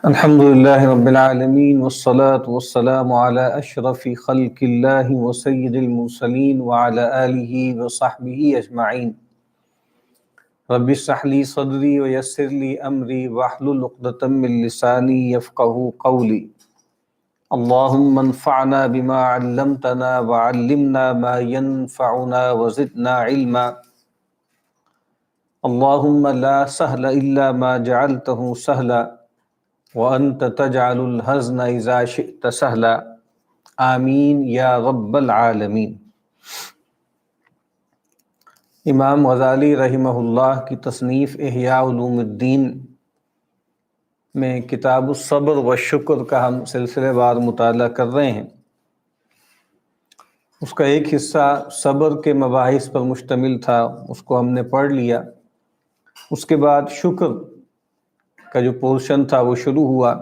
الحمد للہ رب العالمین والصلاة والسلام علی اشرف خلق اللہ وسید المرسلین وعلی آلہ وصحبہ اجمعین۔ رب اشرح لی صدری ویسر لی امری واحلل عقدۃ من لسانی یفقہوا قولی۔ اللہم انفعنا بما علمتنا وعلمنا ما ينفعنا وزدنا علما۔ اللہم لا سہل الا ما جعلتہ سہلا وَأَنْتَ تَجْعَلُ الْحَزْنَ إِذَا شِئْتَ سَهْلًا آمین یا رب العالمین۔ امام غزالی رحمہ اللہ کی تصنیف احیاء علوم الدین میں کتاب الصبر والشکر کا ہم سلسلے وار مطالعہ کر رہے ہیں۔ اس کا ایک حصہ صبر کے مباحث پر مشتمل تھا، اس کو ہم نے پڑھ لیا۔ اس کے بعد شکر کا جو پورشن تھا وہ شروع ہوا۔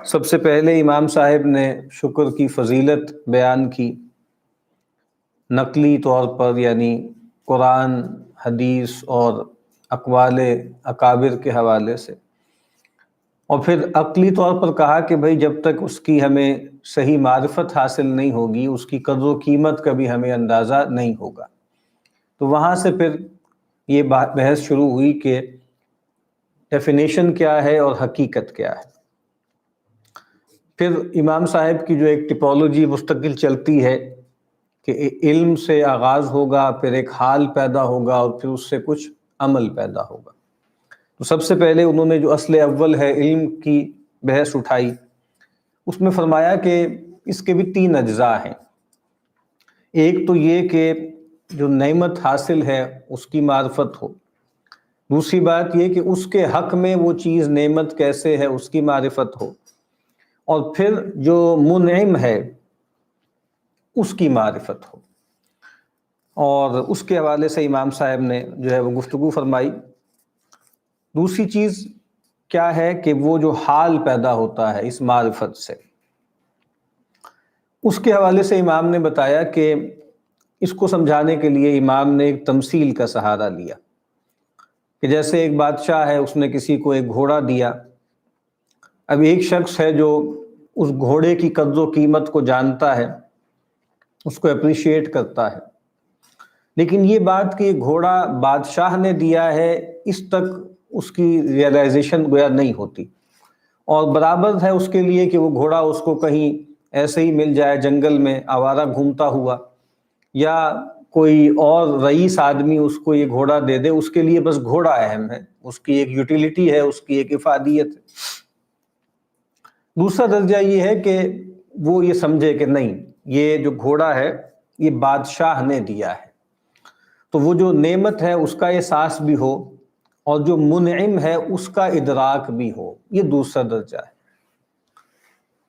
سب سے پہلے امام صاحب نے شکر کی فضیلت بیان کی نقلی طور پر، یعنی قرآن، حدیث اور اقوال اکابر کے حوالے سے، اور پھر عقلی طور پر کہا کہ بھئی جب تک اس کی ہمیں صحیح معرفت حاصل نہیں ہوگی، اس کی قدر و قیمت کا بھی ہمیں اندازہ نہیں ہوگا۔ تو وہاں سے پھر یہ بحث شروع ہوئی کہ ڈیفینیشن کیا ہے اور حقیقت کیا ہے۔ پھر امام صاحب کی جو ایک ٹپولوجی مستقل چلتی ہے کہ علم سے آغاز ہوگا، پھر ایک حال پیدا ہوگا اور پھر اس سے کچھ عمل پیدا ہوگا۔ تو سب سے پہلے انہوں نے جو اصل اول ہے علم کی بحث اٹھائی، اس میں فرمایا کہ اس کے بھی 3 اجزاء ہیں۔ ایک تو یہ کہ جو نعمت حاصل ہے اس کی معرفت ہو، دوسری بات یہ کہ اس کے حق میں وہ چیز نعمت کیسے ہے اس کی معرفت ہو، اور پھر جو منعم ہے اس کی معرفت ہو۔ اور اس کے حوالے سے امام صاحب نے جو ہے وہ گفتگو فرمائی۔ دوسری چیز کیا ہے کہ وہ جو حال پیدا ہوتا ہے اس معرفت سے، اس کے حوالے سے امام نے بتایا کہ اس کو سمجھانے کے لیے امام نے ایک تمثیل کا سہارا لیا کہ جیسے ایک بادشاہ ہے، اس نے کسی کو ایک گھوڑا دیا۔ اب ایک شخص ہے جو اس گھوڑے کی قدر و قیمت کو جانتا ہے، اس کو اپریشیٹ کرتا ہے، لیکن یہ بات کہ یہ گھوڑا بادشاہ نے دیا ہے اس تک اس کی ریئلائزیشن گویا نہیں ہوتی، اور برابر ہے اس کے لیے کہ وہ گھوڑا اس کو کہیں ایسے ہی مل جائے جنگل میں آوارہ گھومتا ہوا، یا کوئی اور رئیس آدمی اس کو یہ گھوڑا دے دے، اس کے لیے بس گھوڑا اہم ہے، اس کی ایک یوٹیلیٹی ہے، اس کی ایک افادیت ہے۔ دوسرا درجہ یہ ہے کہ وہ یہ سمجھے کہ نہیں، یہ جو گھوڑا ہے یہ بادشاہ نے دیا ہے، تو وہ جو نعمت ہے اس کا احساس بھی ہو، اور جو منعم ہے اس کا ادراک بھی ہو۔ یہ دوسرا درجہ ہے۔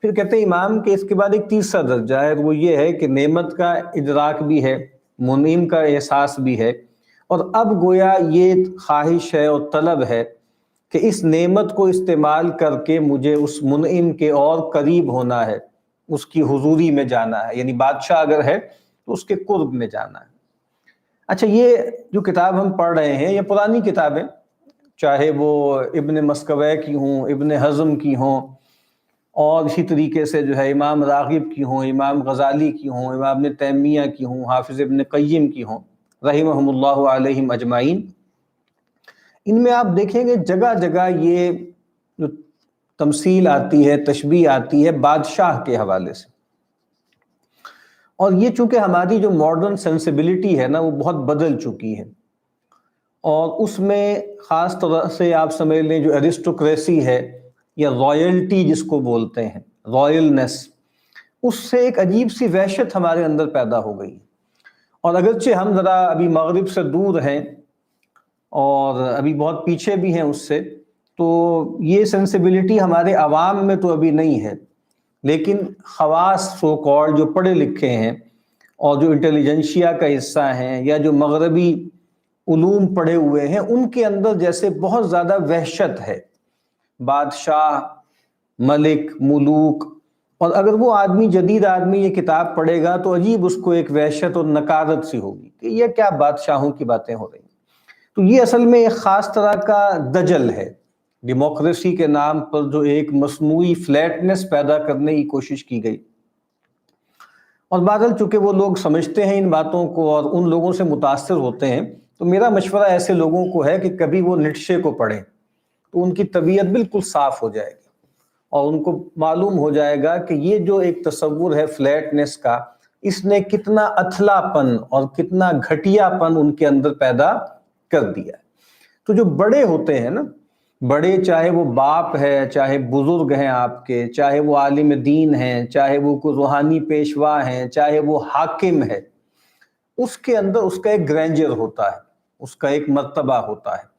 پھر کہتے ہیں امام کہ اس کے بعد ایک تیسرا درجہ ہے، وہ یہ ہے کہ نعمت کا ادراک بھی ہے، منعم کا احساس بھی ہے، اور اب گویا یہ خواہش ہے اور طلب ہے کہ اس نعمت کو استعمال کر کے مجھے اس منعم کے اور قریب ہونا ہے، اس کی حضوری میں جانا ہے، یعنی بادشاہ اگر ہے تو اس کے قرب میں جانا ہے۔ اچھا، یہ جو کتاب ہم پڑھ رہے ہیں یہ پرانی کتابیں، چاہے وہ ابن مسکویہ کی ہوں، ابن حزم کی ہوں، اور اسی طریقے سے جو ہے امام راغب کی ہوں، امام غزالی کی ہوں، امام ابن تیمیہ کی ہوں، حافظ ابن قیم کی ہوں، رحمہم اللہ علیہم اجمعین، ان میں آپ دیکھیں گے جگہ جگہ یہ جو تمثیل آتی ہے، تشبیہ آتی ہے بادشاہ کے حوالے سے۔ اور یہ چونکہ ہماری جو ماڈرن سینسیبلٹی ہے نا وہ بہت بدل چکی ہے، اور اس میں خاص طرح سے آپ سمجھ لیں جو ایرسٹوکریسی ہے یا رائلٹی جس کو بولتے ہیں، رائلنس، اس سے ایک عجیب سی وحشت ہمارے اندر پیدا ہو گئی۔ اور اگرچہ ہم ذرا ابھی مغرب سے دور ہیں اور ابھی بہت پیچھے بھی ہیں اس سے، تو یہ سینسیبلٹی ہمارے عوام میں تو ابھی نہیں ہے، لیکن خواص سو کالڈ جو پڑھے لکھے ہیں اور جو انٹیلیجنشیا کا حصہ ہیں یا جو مغربی علوم پڑھے ہوئے ہیں، ان کے اندر جیسے بہت زیادہ وحشت ہے بادشاہ، ملک، ملوک، اور اگر وہ آدمی جدید آدمی یہ کتاب پڑھے گا تو عجیب اس کو ایک وحشت اور نکارت سی ہوگی کہ یہ کیا بادشاہوں کی باتیں ہو رہی ہیں۔ تو یہ اصل میں ایک خاص طرح کا دجل ہے، ڈیموکریسی کے نام پر جو ایک مصنوعی فلیٹنس پیدا کرنے کی کوشش کی گئی، اور بادل چونکہ وہ لوگ سمجھتے ہیں ان باتوں کو اور ان لوگوں سے متاثر ہوتے ہیں، تو میرا مشورہ ایسے لوگوں کو ہے کہ کبھی وہ نیٹشے کو پڑھیں تو ان کی طبیعت بالکل صاف ہو جائے گی، اور ان کو معلوم ہو جائے گا کہ یہ جو ایک تصور ہے فلیٹنس کا، اس نے کتنا اتھلا پن اور کتنا گھٹیا پن ان کے اندر پیدا کر دیا ہے۔ تو جو بڑے ہوتے ہیں نا، بڑے چاہے وہ باپ ہے، چاہے بزرگ ہیں آپ کے، چاہے وہ عالم دین ہیں، چاہے وہ کوئی روحانی پیشوا ہیں، چاہے وہ حاکم ہے، اس کے اندر اس کا ایک گرینجر ہوتا ہے، اس کا ایک مرتبہ ہوتا ہے،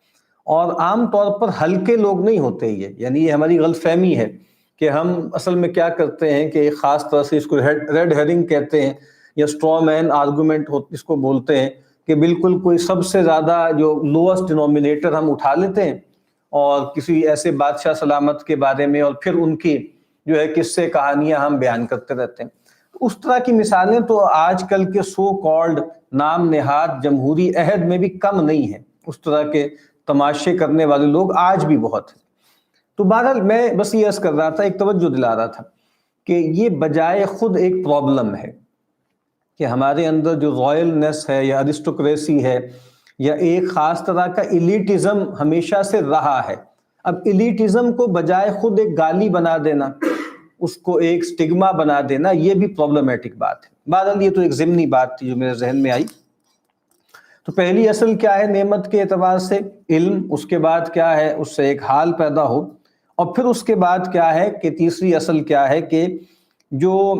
اور عام طور پر ہلکے لوگ نہیں ہوتے یعنی یہ ہماری غلط فہمی ہے کہ ہم اصل میں کیا کرتے ہیں کہ ایک خاص طرح سے اس کو ریڈ ہیرنگ کہتے ہیں یا اسٹرا مین آرگومنٹ اس کو بولتے ہیں، کہ بالکل کوئی سب سے زیادہ جو لوسٹ ڈینومینیٹر ہم اٹھا لیتے ہیں اور کسی ایسے بادشاہ سلامت کے بارے میں، اور پھر ان کی جو ہے قصے کہانیاں ہم بیان کرتے رہتے ہیں۔ اس طرح کی مثالیں تو آج کل کے سو کالڈ نام نہاد جمہوری عہد میں بھی کم نہیں ہیں، اس طرح کے تماشے کرنے والے لوگ آج بھی بہت ہیں۔ تو بہرحال میں بس یہ عرض کر رہا تھا، ایک توجہ دلا رہا تھا کہ یہ بجائے خود ایک پرابلم ہے کہ ہمارے اندر جو رائل نیس ہے یا ارسٹوکریسی ہے یا ایک خاص طرح کا ایلیٹزم ہمیشہ سے رہا ہے، اب ایلیٹزم کو بجائے خود ایک گالی بنا دینا، اس کو ایک سٹگما بنا دینا، یہ بھی پرابلمیٹک بات ہے۔ بہرحال یہ تو ایک ضمنی بات تھی جو میرے ذہن میں آئی۔ تو پہلی اصل کیا ہے نعمت کے اعتبار سے؟ علم۔ اس کے بعد کیا ہے؟ اس سے ایک حال پیدا ہو، اور پھر اس کے بعد کیا ہے کہ تیسری اصل کیا ہے کہ جو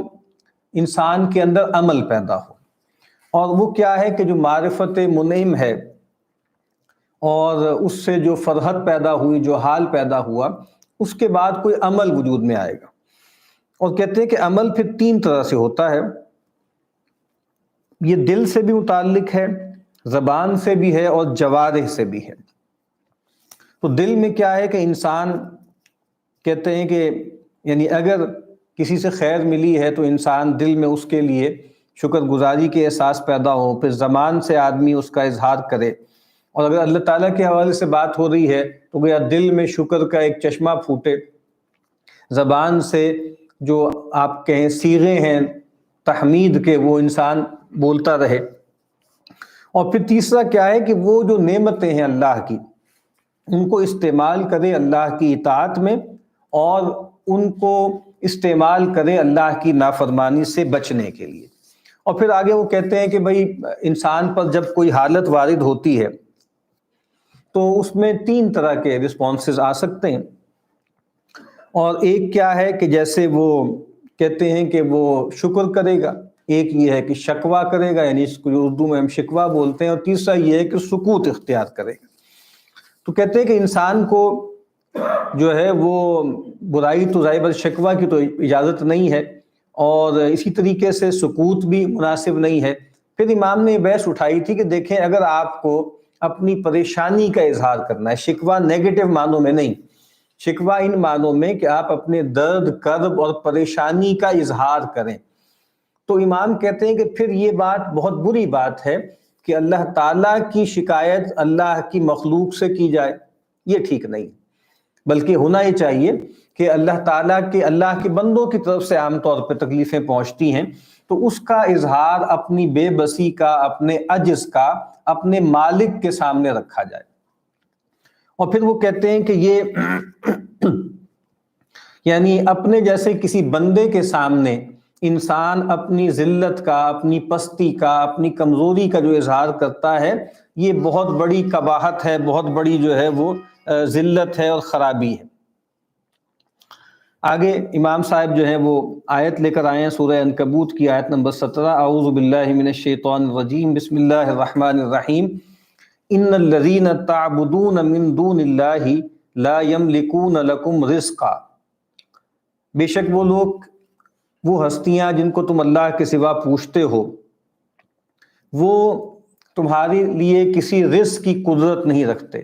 انسان کے اندر عمل پیدا ہو، اور وہ کیا ہے کہ جو معرفت منعم ہے اور اس سے جو فرحت پیدا ہوئی، جو حال پیدا ہوا، اس کے بعد کوئی عمل وجود میں آئے گا۔ اور کہتے ہیں کہ عمل پھر تین طرح سے ہوتا ہے، یہ دل سے بھی متعلق ہے، زبان سے بھی ہے، اور جوارح سے بھی ہے۔ تو دل میں کیا ہے کہ انسان کہتے ہیں کہ یعنی اگر کسی سے خیر ملی ہے تو انسان دل میں اس کے لیے شکر گزاری کے احساس پیدا ہو، پھر زبان سے آدمی اس کا اظہار کرے، اور اگر اللہ تعالیٰ کے حوالے سے بات ہو رہی ہے تو گویا دل میں شکر کا ایک چشمہ پھوٹے، زبان سے جو آپ کہیں صیغے ہیں تحمید کے وہ انسان بولتا رہے، اور پھر تیسرا کیا ہے کہ وہ جو نعمتیں ہیں اللہ کی ان کو استعمال کرے اللہ کی اطاعت میں، اور ان کو استعمال کرے اللہ کی نافرمانی سے بچنے کے لیے۔ اور پھر آگے وہ کہتے ہیں کہ بھئی انسان پر جب کوئی حالت وارد ہوتی ہے تو اس میں تین طرح کے رسپانسز آ سکتے ہیں، اور ایک کیا ہے کہ جیسے وہ کہتے ہیں کہ وہ شکر کرے گا، ایک یہ ہے کہ شکوہ کرے گا، یعنی اس کو اردو میں ہم شکوہ بولتے ہیں، اور تیسرا یہ ہے کہ سکوت اختیار کرے گا۔ تو کہتے ہیں کہ انسان کو جو ہے وہ برائی تو ظاہر شکوہ کی تو اجازت نہیں ہے، اور اسی طریقے سے سکوت بھی مناسب نہیں ہے۔ پھر امام نے یہ بحث اٹھائی تھی کہ دیکھیں اگر آپ کو اپنی پریشانی کا اظہار کرنا ہے، شکوہ نیگیٹو معنوں میں نہیں، شکوہ ان معنوں میں کہ آپ اپنے درد کرب اور پریشانی کا اظہار کریں، تو امام کہتے ہیں کہ پھر یہ بات بہت بری بات ہے کہ اللہ تعالیٰ کی شکایت اللہ کی مخلوق سے کی جائے، یہ ٹھیک نہیں، بلکہ ہونا یہ چاہیے کہ اللہ تعالیٰ کے اللہ کے بندوں کی طرف سے عام طور پہ تکلیفیں پہنچتی ہیں تو اس کا اظہار اپنی بے بسی کا، اپنے عجز کا، اپنے مالک کے سامنے رکھا جائے۔ اور پھر وہ کہتے ہیں کہ یہ یعنی اپنے جیسے کسی بندے کے سامنے انسان اپنی ذلت کا، اپنی پستی کا، اپنی کمزوری کا جو اظہار کرتا ہے، یہ بہت بڑی قباحت ہے، بہت بڑی جو ہے وہ ذلت ہے اور خرابی ہے۔ آگے امام صاحب جو ہیں وہ آیت لے کر آئے ہیں سورہ عنکبوت کی آیت نمبر 17، اعوذ باللہ من الشیطان الرجیم، بسم اللہ الرحمن الرحیم، ان الذین تعبدون من دون اللہ لا یملکون لکم رزقا، بے شک وہ لوگ، وہ ہستیاں جن کو تم اللہ کے سوا پوچھتے ہو، وہ تمہارے لیے کسی رزق کی قدرت نہیں رکھتے۔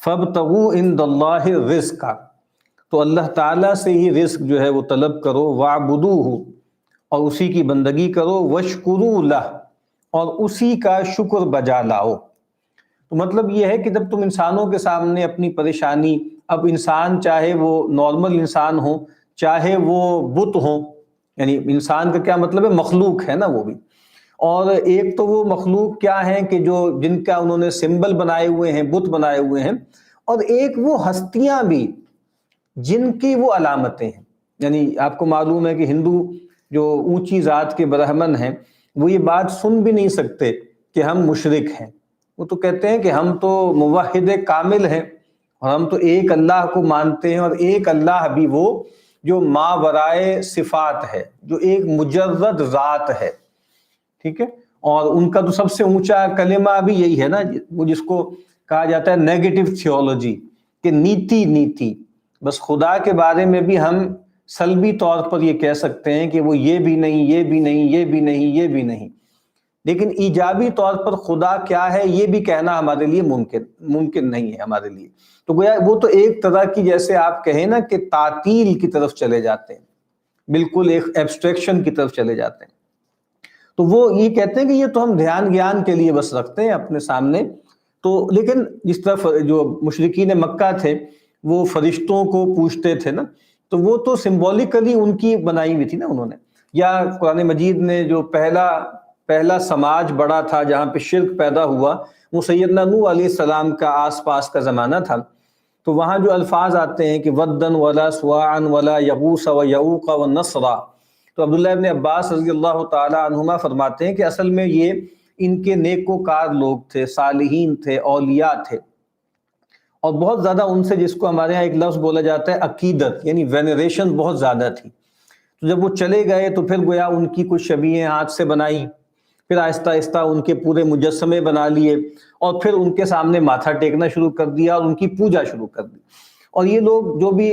فابتغوا عند اللہ الرزق، تو اللہ تعالیٰ سے ہی رزق جو ہے وہ طلب کرو، واعبدوہ، اور اسی کی بندگی کرو، واشکروا لہ، اور اسی کا شکر بجا لاؤ۔ تو مطلب یہ ہے کہ جب تم انسانوں کے سامنے اپنی پریشانی اب انسان چاہے وہ نارمل انسان ہو چاہے وہ بت ہو، یعنی انسان کا کیا مطلب ہے، مخلوق ہے نا وہ بھی، اور ایک تو وہ مخلوق کیا ہیں کہ جو جن کا انہوں نے سمبل بنائے ہوئے ہیں، بت بنائے ہوئے ہیں، اور ایک وہ ہستیاں بھی جن کی وہ علامتیں ہیں۔ یعنی آپ کو معلوم ہے کہ ہندو جو اونچی ذات کے برہمن ہیں وہ یہ بات سن بھی نہیں سکتے کہ ہم مشرک ہیں، وہ تو کہتے ہیں کہ ہم تو موحد کامل ہیں اور ہم تو ایک اللہ کو مانتے ہیں، اور ایک اللہ بھی وہ جو ما ورائے صفات ہے، جو ایک مجرد ذات ہے، ٹھیک ہے۔ اور ان کا تو سب سے اونچا کلمہ بھی یہی ہے نا، وہ جس کو کہا جاتا ہے نیگیٹو تھیولوجی، کہ نیتی بس خدا کے بارے میں بھی ہم سلبی طور پر یہ کہہ سکتے ہیں کہ وہ یہ بھی نہیں، یہ بھی نہیں، یہ بھی نہیں، یہ بھی نہیں، لیکن ایجابی طور پر خدا کیا ہے یہ بھی کہنا ہمارے لیے ممکن نہیں ہے ہمارے لیے۔ تو گویا وہ تو ایک طرح کی، جیسے آپ کہیں نا کہ تعطیل کی طرف چلے جاتے ہیں، بالکل ایک ایبسٹریکشن کی طرف چلے جاتے ہیں۔ تو وہ یہ کہتے ہیں کہ یہ تو ہم دھیان گیان کے لیے بس رکھتے ہیں اپنے سامنے۔ تو لیکن جس طرح جو مشرکین مکہ تھے وہ فرشتوں کو پوچھتے تھے نا، تو وہ تو سمبولیکلی ان کی بنائی ہوئی تھی نا انہوں نے۔ یا قرآن مجید نے جو پہلا سماج بڑا تھا جہاں پہ شرک پیدا ہوا، وہ سیدنا نوح علیہ السلام کا آس پاس کا زمانہ تھا۔ تو وہاں جو الفاظ آتے ہیں کہ ودن ولا سواعا ولا یغوث ویعوق ونسرا، تو عبداللہ ابن عباس رضی اللہ تعالی عنہما فرماتے ہیں کہ اصل میں یہ ان کے نیکوکار لوگ تھے، صالحین تھے، اولیاء تھے، اور بہت زیادہ ان سے، جس کو ہمارے ہاں ایک لفظ بولا جاتا ہے عقیدت، یعنی وینریشن بہت زیادہ تھی۔ تو جب وہ چلے گئے تو پھر گویا ان کی کچھ شبیہیں ہاتھ سے بنائی، پھر آہستہ آہستہ ان کے پورے مجسمے بنا لیے، اور پھر ان کے سامنے ماتھا ٹیکنا شروع کر دیا اور ان کی پوجا شروع کر دی۔ اور یہ لوگ جو بھی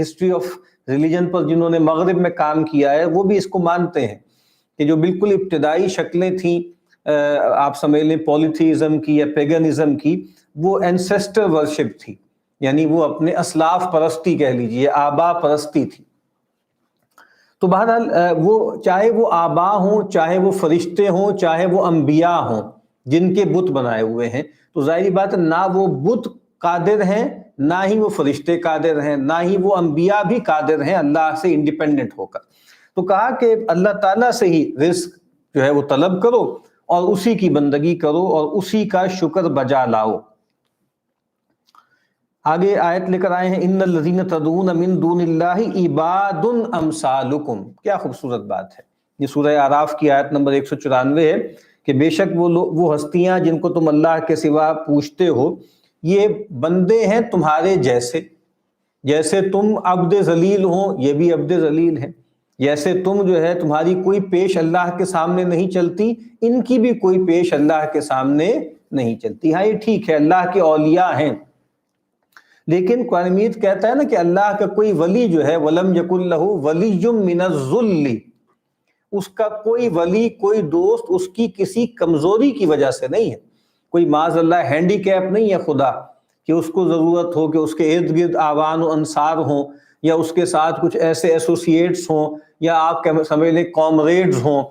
ہسٹری آف ریلیجن پر جنہوں نے مغرب میں کام کیا ہے وہ بھی اس کو مانتے ہیں کہ جو بالکل ابتدائی شکلیں تھیں آپ سمجھ لیں پولیتھیزم کی یا پیگنزم کی، وہ اینسیسٹر ورشپ تھی، یعنی وہ اپنے اسلاف پرستی کہہ لیجیے، آبا پرستی تھی۔ تو بہرحال وہ چاہے وہ آبا ہوں، چاہے وہ فرشتے ہوں، چاہے وہ انبیاء ہوں جن کے بت بنائے ہوئے ہیں، تو ظاہری بات ہے نہ وہ بت قادر ہیں، نہ ہی وہ فرشتے قادر ہیں، نہ ہی وہ انبیاء بھی قادر ہیں اللہ سے انڈیپینڈنٹ ہو کر۔ تو کہا کہ اللہ تعالیٰ سے ہی رزق جو ہے وہ طلب کرو اور اسی کی بندگی کرو اور اسی کا شکر بجا لاؤ۔ آگے آیت لے کر آئے ہیں ان الذین تدعون من دون اللہ عباد امثالکم، کیا خوبصورت بات ہے۔ یہ سورہ اعراف کی آیت نمبر 194 ہے کہ بے شک وہ ہستیاں جن کو تم اللہ کے سوا پوچھتے ہو یہ بندے ہیں تمہارے جیسے تم عبد ذلیل ہو یہ بھی عبد ذلیل ہیں، جیسے تم جو ہے تمہاری کوئی پیش اللہ کے سامنے نہیں چلتی، ان کی بھی کوئی پیش اللہ کے سامنے نہیں چلتی۔ ہاں یہ ٹھیک ہے اللہ کے اولیاء ہیں، لیکن قرآن مجید کہتا ہے نا کہ اللہ کا کوئی ولی جو ہے وَلَمْ يَكُنْ لَهُ وَلِيٌّ مِّنَ الذُّلِّ، اس کا کوئی ولی، کوئی دوست اس کی کسی کمزوری کی وجہ سے نہیں ہے، کوئی معاذ اللہ ہینڈی کیپ نہیں ہے خدا کہ اس کو ضرورت ہو کہ اس کے ارد گرد آوان و انصار ہوں، یا اس کے ساتھ کچھ ایسے ایسوسیٹس ہوں، یا آپ سمجھ لیں کامریڈز ہوں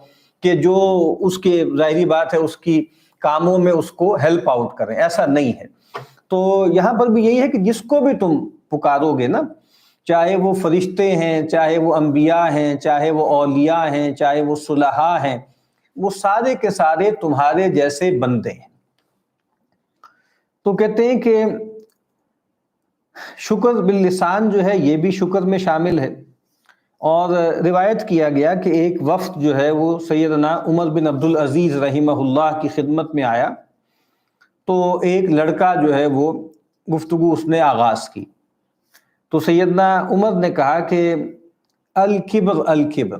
کہ جو اس کے ظاہری بات ہے اس کی کاموں میں اس کو ہیلپ آؤٹ کریں، ایسا نہیں ہے۔ تو یہاں پر بھی یہی ہے کہ جس کو بھی تم پکارو گے نا، چاہے وہ فرشتے ہیں، چاہے وہ انبیاء ہیں، چاہے وہ اولیاء ہیں، چاہے وہ صلحاء ہیں، وہ سارے کے سارے تمہارے جیسے بندے ہیں۔ تو کہتے ہیں کہ شکر باللسان جو ہے یہ بھی شکر میں شامل ہے۔ اور روایت کیا گیا کہ ایک وفد جو ہے وہ سیدنا عمر بن عبد العزیز رحمہ اللہ کی خدمت میں آیا، تو ایک لڑکا جو ہے وہ گفتگو اس نے آغاز کی، تو سیدنا عمر نے کہا کہ الکبر الکبر،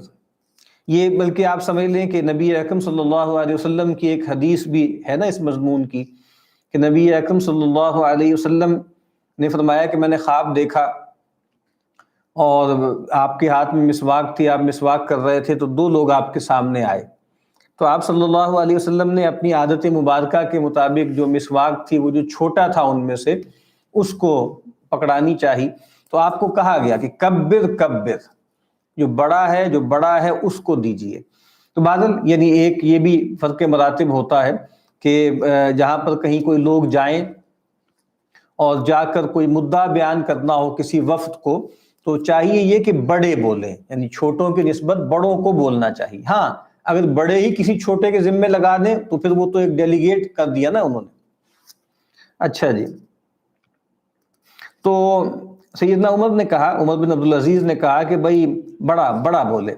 یہ بلکہ آپ سمجھ لیں کہ نبی اکرم صلی اللہ علیہ وسلم کی ایک حدیث بھی ہے نا اس مضمون کی، کہ نبی اکرم صلی اللہ علیہ وسلم نے فرمایا کہ میں نے خواب دیکھا اور آپ کے ہاتھ میں مسواک تھی، آپ مسواک کر رہے تھے، تو دو لوگ آپ کے سامنے آئے، تو آپ صلی اللہ علیہ وسلم نے اپنی عادت مبارکہ کے مطابق جو مسواک تھی وہ جو چھوٹا تھا ان میں سے اس کو پکڑانی چاہی، تو آپ کو کہا گیا کہ کبر کبر، جو بڑا ہے اس کو دیجئے۔ تو بادل یعنی ایک یہ بھی فرق مراتب ہوتا ہے کہ جہاں پر کہیں کوئی لوگ جائیں اور جا کر کوئی مدعا بیان کرنا ہو کسی وفد کو تو چاہیے یہ کہ بڑے بولیں، یعنی چھوٹوں کی نسبت بڑوں کو بولنا چاہیے۔ ہاں اگر بڑے ہی کسی چھوٹے کے ذمے لگا دیں تو پھر وہ تو ایک ڈیلیگیٹ کر دیا نا انہوں نے۔ اچھا جی، تو سیدنا عمر نے کہا، عمر بن عبدالعزیز نے کہا کہ بھائی بڑا بڑا بولے۔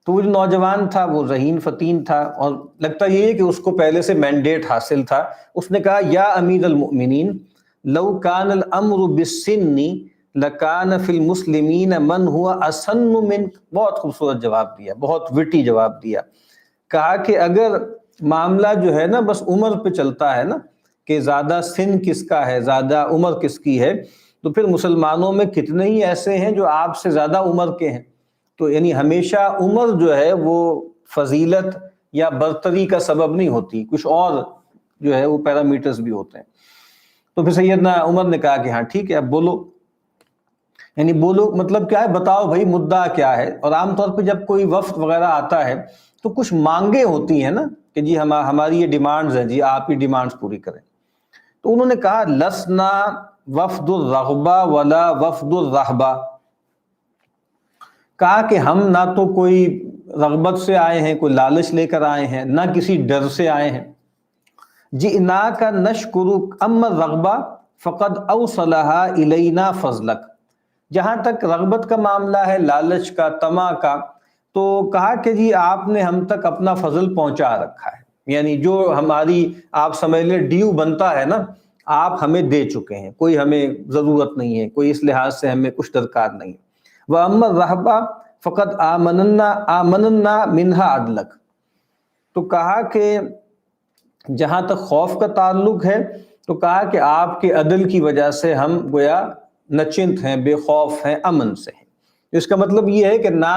تو وہ جو نوجوان تھا وہ ذہین فتین تھا، اور لگتا یہ ہے کہ اس کو پہلے سے مینڈیٹ حاصل تھا۔ اس نے کہا یا امیر المؤمنین لو کان الامر بالسن لکان فی المسلمین من ہوا اسن من۔ بہت خوبصورت جواب دیا، بہت وٹی جواب دیا۔ کہا کہ اگر معاملہ جو ہے نا بس عمر پہ چلتا ہے نا کہ زیادہ سن کس کا ہے، زیادہ عمر کس کی ہے، تو پھر مسلمانوں میں کتنے ہی ایسے ہیں جو آپ سے زیادہ عمر کے ہیں۔ تو یعنی ہمیشہ عمر جو ہے وہ فضیلت یا برتری کا سبب نہیں ہوتی، کچھ اور جو ہے وہ پیرامیٹرز بھی ہوتے ہیں۔ تو پھر سیدنا عمر نے کہا کہ ہاں ٹھیک ہے اب بولو، یعنی بولو مطلب کیا ہے، بتاؤ بھائی مدعا کیا ہے۔ اور عام طور پہ جب کوئی وفد وغیرہ آتا ہے تو کچھ مانگیں ہوتی ہیں نا کہ جی ہماری یہ ڈیمانڈز ہیں، جی آپ یہ ڈیمانڈز پوری کریں۔ تو انہوں نے کہا لسنا وفد الرغبہ ولا وفد الرہبہ، کہا کہ ہم نہ تو کوئی رغبت سے آئے ہیں، کوئی لالچ لے کر آئے ہیں، نہ کسی ڈر سے آئے ہیں۔ جئناک نشکرک اما الرغبہ فقد اوصلھا الینا فضلک، جہاں تک رغبت کا معاملہ ہے، لالچ کا، طمع کا، تو کہا کہ جی آپ نے ہم تک اپنا فضل پہنچا رکھا ہے، یعنی جو ہماری آپ سمجھ لیں ڈیو بنتا ہے نا آپ ہمیں دے چکے ہیں، کوئی ہمیں ضرورت نہیں ہے، کوئی اس لحاظ سے ہمیں کچھ درکار نہیں ہے۔ وَأَمَّا الرَّهْبَةُ فَقَدْ آمَنَنَّا مِنْهَا عَدْلَكَ، تو کہا کہ جہاں تک خوف کا تعلق ہے تو کہا کہ آپ کے عدل کی وجہ سے ہم گویا نچنت ہیں، بے خوف ہیں، امن سے ہیں۔ اس کا مطلب یہ ہے کہ نہ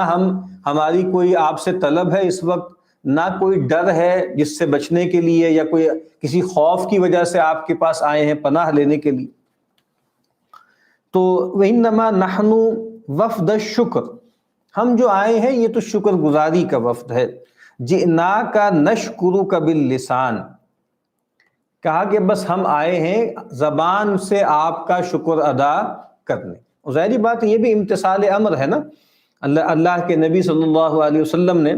ہماری کوئی آپ سے طلب ہے اس وقت، نہ کوئی ڈر ہے جس سے بچنے کے لیے، یا کوئی کسی خوف کی وجہ سے آپ کے پاس آئے ہیں پناہ لینے کے لیے۔ تو وَإِنَّمَا نَحْنُ وفد الشکر، ہم جو آئے ہیں یہ تو شکر گزاری کا وفد ہے۔ جئناک نشکرک باللسان، کہا کہ بس ہم آئے ہیں زبان سے آپ کا شکر ادا کرنے۔ اور ظاہری بات یہ بھی امتثال امر ہے نا، اللہ کے نبی صلی اللہ علیہ وسلم نے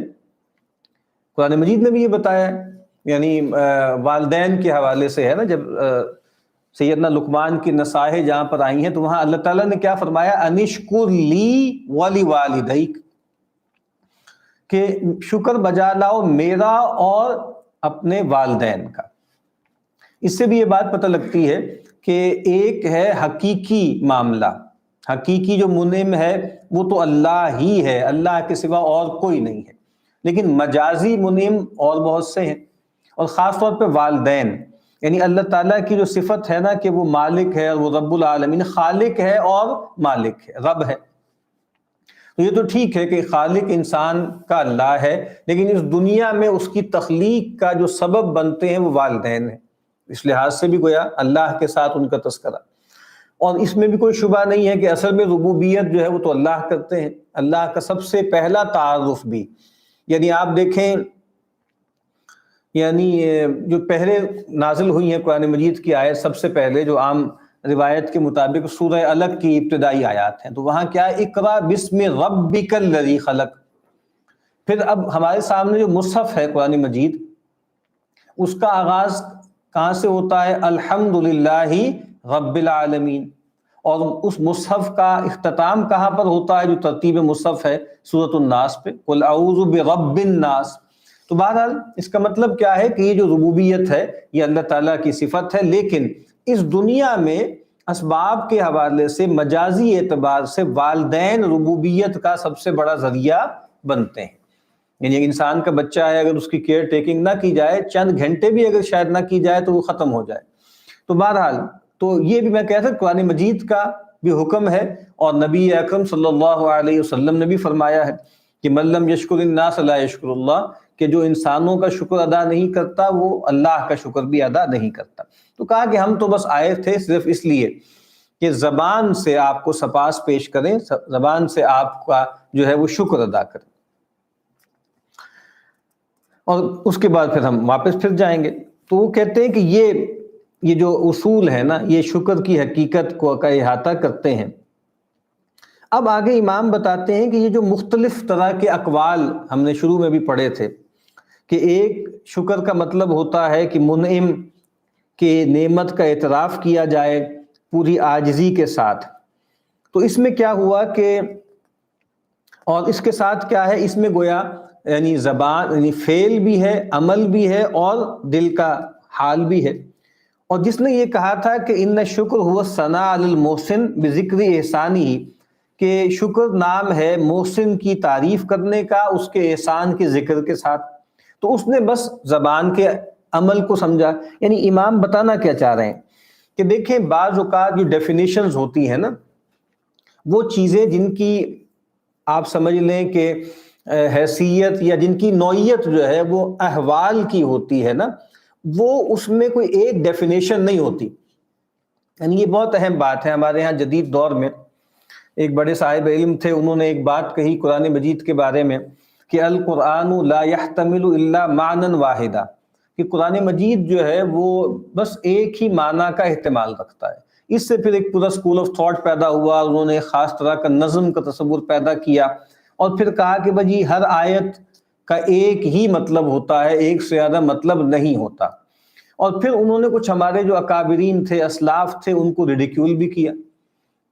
قرآن مجید میں بھی یہ بتایا ہے، یعنی والدین کے حوالے سے ہے نا، جب سیدنا لقمان کی نصائح جہاں پر آئی ہیں تو وہاں اللہ تعالیٰ نے کیا فرمایا، انشکر لی ولوالدیک، کہ شکر بجا لاؤ میرا اور اپنے والدین کا۔ اس سے بھی یہ بات پتہ لگتی ہے کہ ایک ہے حقیقی معاملہ، حقیقی جو منعم ہے وہ تو اللہ ہی ہے، اللہ کے سوا اور کوئی نہیں ہے، لیکن مجازی منعم اور بہت سے ہیں، اور خاص طور پہ والدین، یعنی اللہ تعالیٰ کی جو صفت ہے نا کہ وہ مالک ہے، اور وہ رب العالمین، خالق ہے اور مالک ہے، رب ہے۔ تو یہ تو ٹھیک ہے کہ خالق انسان کا اللہ ہے، لیکن اس دنیا میں اس کی تخلیق کا جو سبب بنتے ہیں وہ والدین ہیں، اس لحاظ سے بھی گویا اللہ کے ساتھ ان کا تذکرہ۔ اور اس میں بھی کوئی شبہ نہیں ہے کہ اصل میں ربوبیت جو ہے وہ تو اللہ کرتے ہیں، اللہ کا سب سے پہلا تعارف بھی، یعنی آپ دیکھیں، یعنی جو پہلے نازل ہوئی ہیں قرآن مجید کی آیت، سب سے پہلے جو عام روایت کے مطابق سورہ الگ کی ابتدائی آیات ہیں، تو وہاں کیا ہے، اقرا بسم ربک الذی خلق۔ پھر اب ہمارے سامنے جو مصحف ہے قرآن مجید، اس کا آغاز کہاں سے ہوتا ہے، الحمدللہ رب العالمین، اور اس مصحف کا اختتام کہاں پر ہوتا ہے، جو ترتیب مصحف ہے سورۃ الناس پہ، قل اعوذ برب الناس۔ تو بہرحال اس کا مطلب کیا ہے کہ یہ جو ربوبیت ہے یہ اللہ تعالیٰ کی صفت ہے، لیکن اس دنیا میں اسباب کے حوالے سے مجازی اعتبار سے والدین ربوبیت کا سب سے بڑا ذریعہ بنتے ہیں۔ یعنی ایک انسان کا بچہ ہے، اگر اس کی کیئر ٹیکنگ نہ کی جائے، چند گھنٹے بھی اگر شاید نہ کی جائے تو وہ ختم ہو جائے۔ تو بہرحال تو یہ بھی میں کہتا ہوں قرآن مجید کا بھی حکم ہے، اور نبی اکرم صلی اللہ علیہ وسلم نے بھی فرمایا ہے کہ من لم یشکر الناس لا یشکر اللہ، کہ جو انسانوں کا شکر ادا نہیں کرتا وہ اللہ کا شکر بھی ادا نہیں کرتا۔ تو کہا کہ ہم تو بس آئے تھے صرف اس لیے کہ زبان سے آپ کو سپاس پیش کریں، زبان سے آپ کا جو ہے وہ شکر ادا کریں، اور اس کے بعد پھر ہم واپس پھر جائیں گے۔ تو وہ کہتے ہیں کہ یہ یہ جو اصول ہے نا یہ شکر کی حقیقت کو کا احاطہ کرتے ہیں۔ اب آگے امام بتاتے ہیں کہ یہ جو مختلف طرح کے اقوال ہم نے شروع میں بھی پڑھے تھے کہ ایک شکر کا مطلب ہوتا ہے کہ منعم کے نعمت کا اعتراف کیا جائے پوری عاجزی کے ساتھ۔ تو اس میں کیا ہوا کہ اور اس کے ساتھ کیا ہے، اس میں گویا یعنی زبان یعنی فعل بھی ہے، عمل بھی ہے اور دل کا حال بھی ہے۔ اور جس نے یہ کہا تھا کہ ان شکر ہوا ثناء علی المحسن بذکر احسانی، کہ شکر نام ہے محسن کی تعریف کرنے کا اس کے احسان کے ذکر کے ساتھ، تو اس نے بس زبان کے عمل کو سمجھا۔ یعنی امام بتانا کیا چاہ رہے ہیں کہ دیکھیں بعض اوقات جو ڈیفینیشنز ہوتی ہیں نا وہ چیزیں جن کی آپ سمجھ لیں کہ حیثیت یا جن کی نوعیت جو ہے وہ احوال کی ہوتی ہے نا، وہ اس میں کوئی ایک ڈیفینیشن نہیں ہوتی۔ یعنی یہ بہت اہم بات ہے۔ ہمارے ہاں جدید دور میں ایک بڑے صاحب علم تھے، انہوں نے ایک بات کہی قرآن مجید کے بارے میں کہ القرآن لا يحتمل الا معنی واحدا، کہ قرآن مجید جو ہے وہ بس ایک ہی معنی کا احتمال رکھتا ہے۔ اس سے پھر ایک پورا اسکول آف تھاٹ پیدا ہوا، انہوں نے ایک خاص طرح کا نظم کا تصور پیدا کیا اور پھر کہا کہ بھائی ہر آیت کا ایک ہی مطلب ہوتا ہے، ایک سے زیادہ مطلب نہیں ہوتا۔ اور پھر انہوں نے کچھ ہمارے جو اکابرین تھے، اسلاف تھے، ان کو ریڈیکیول بھی کیا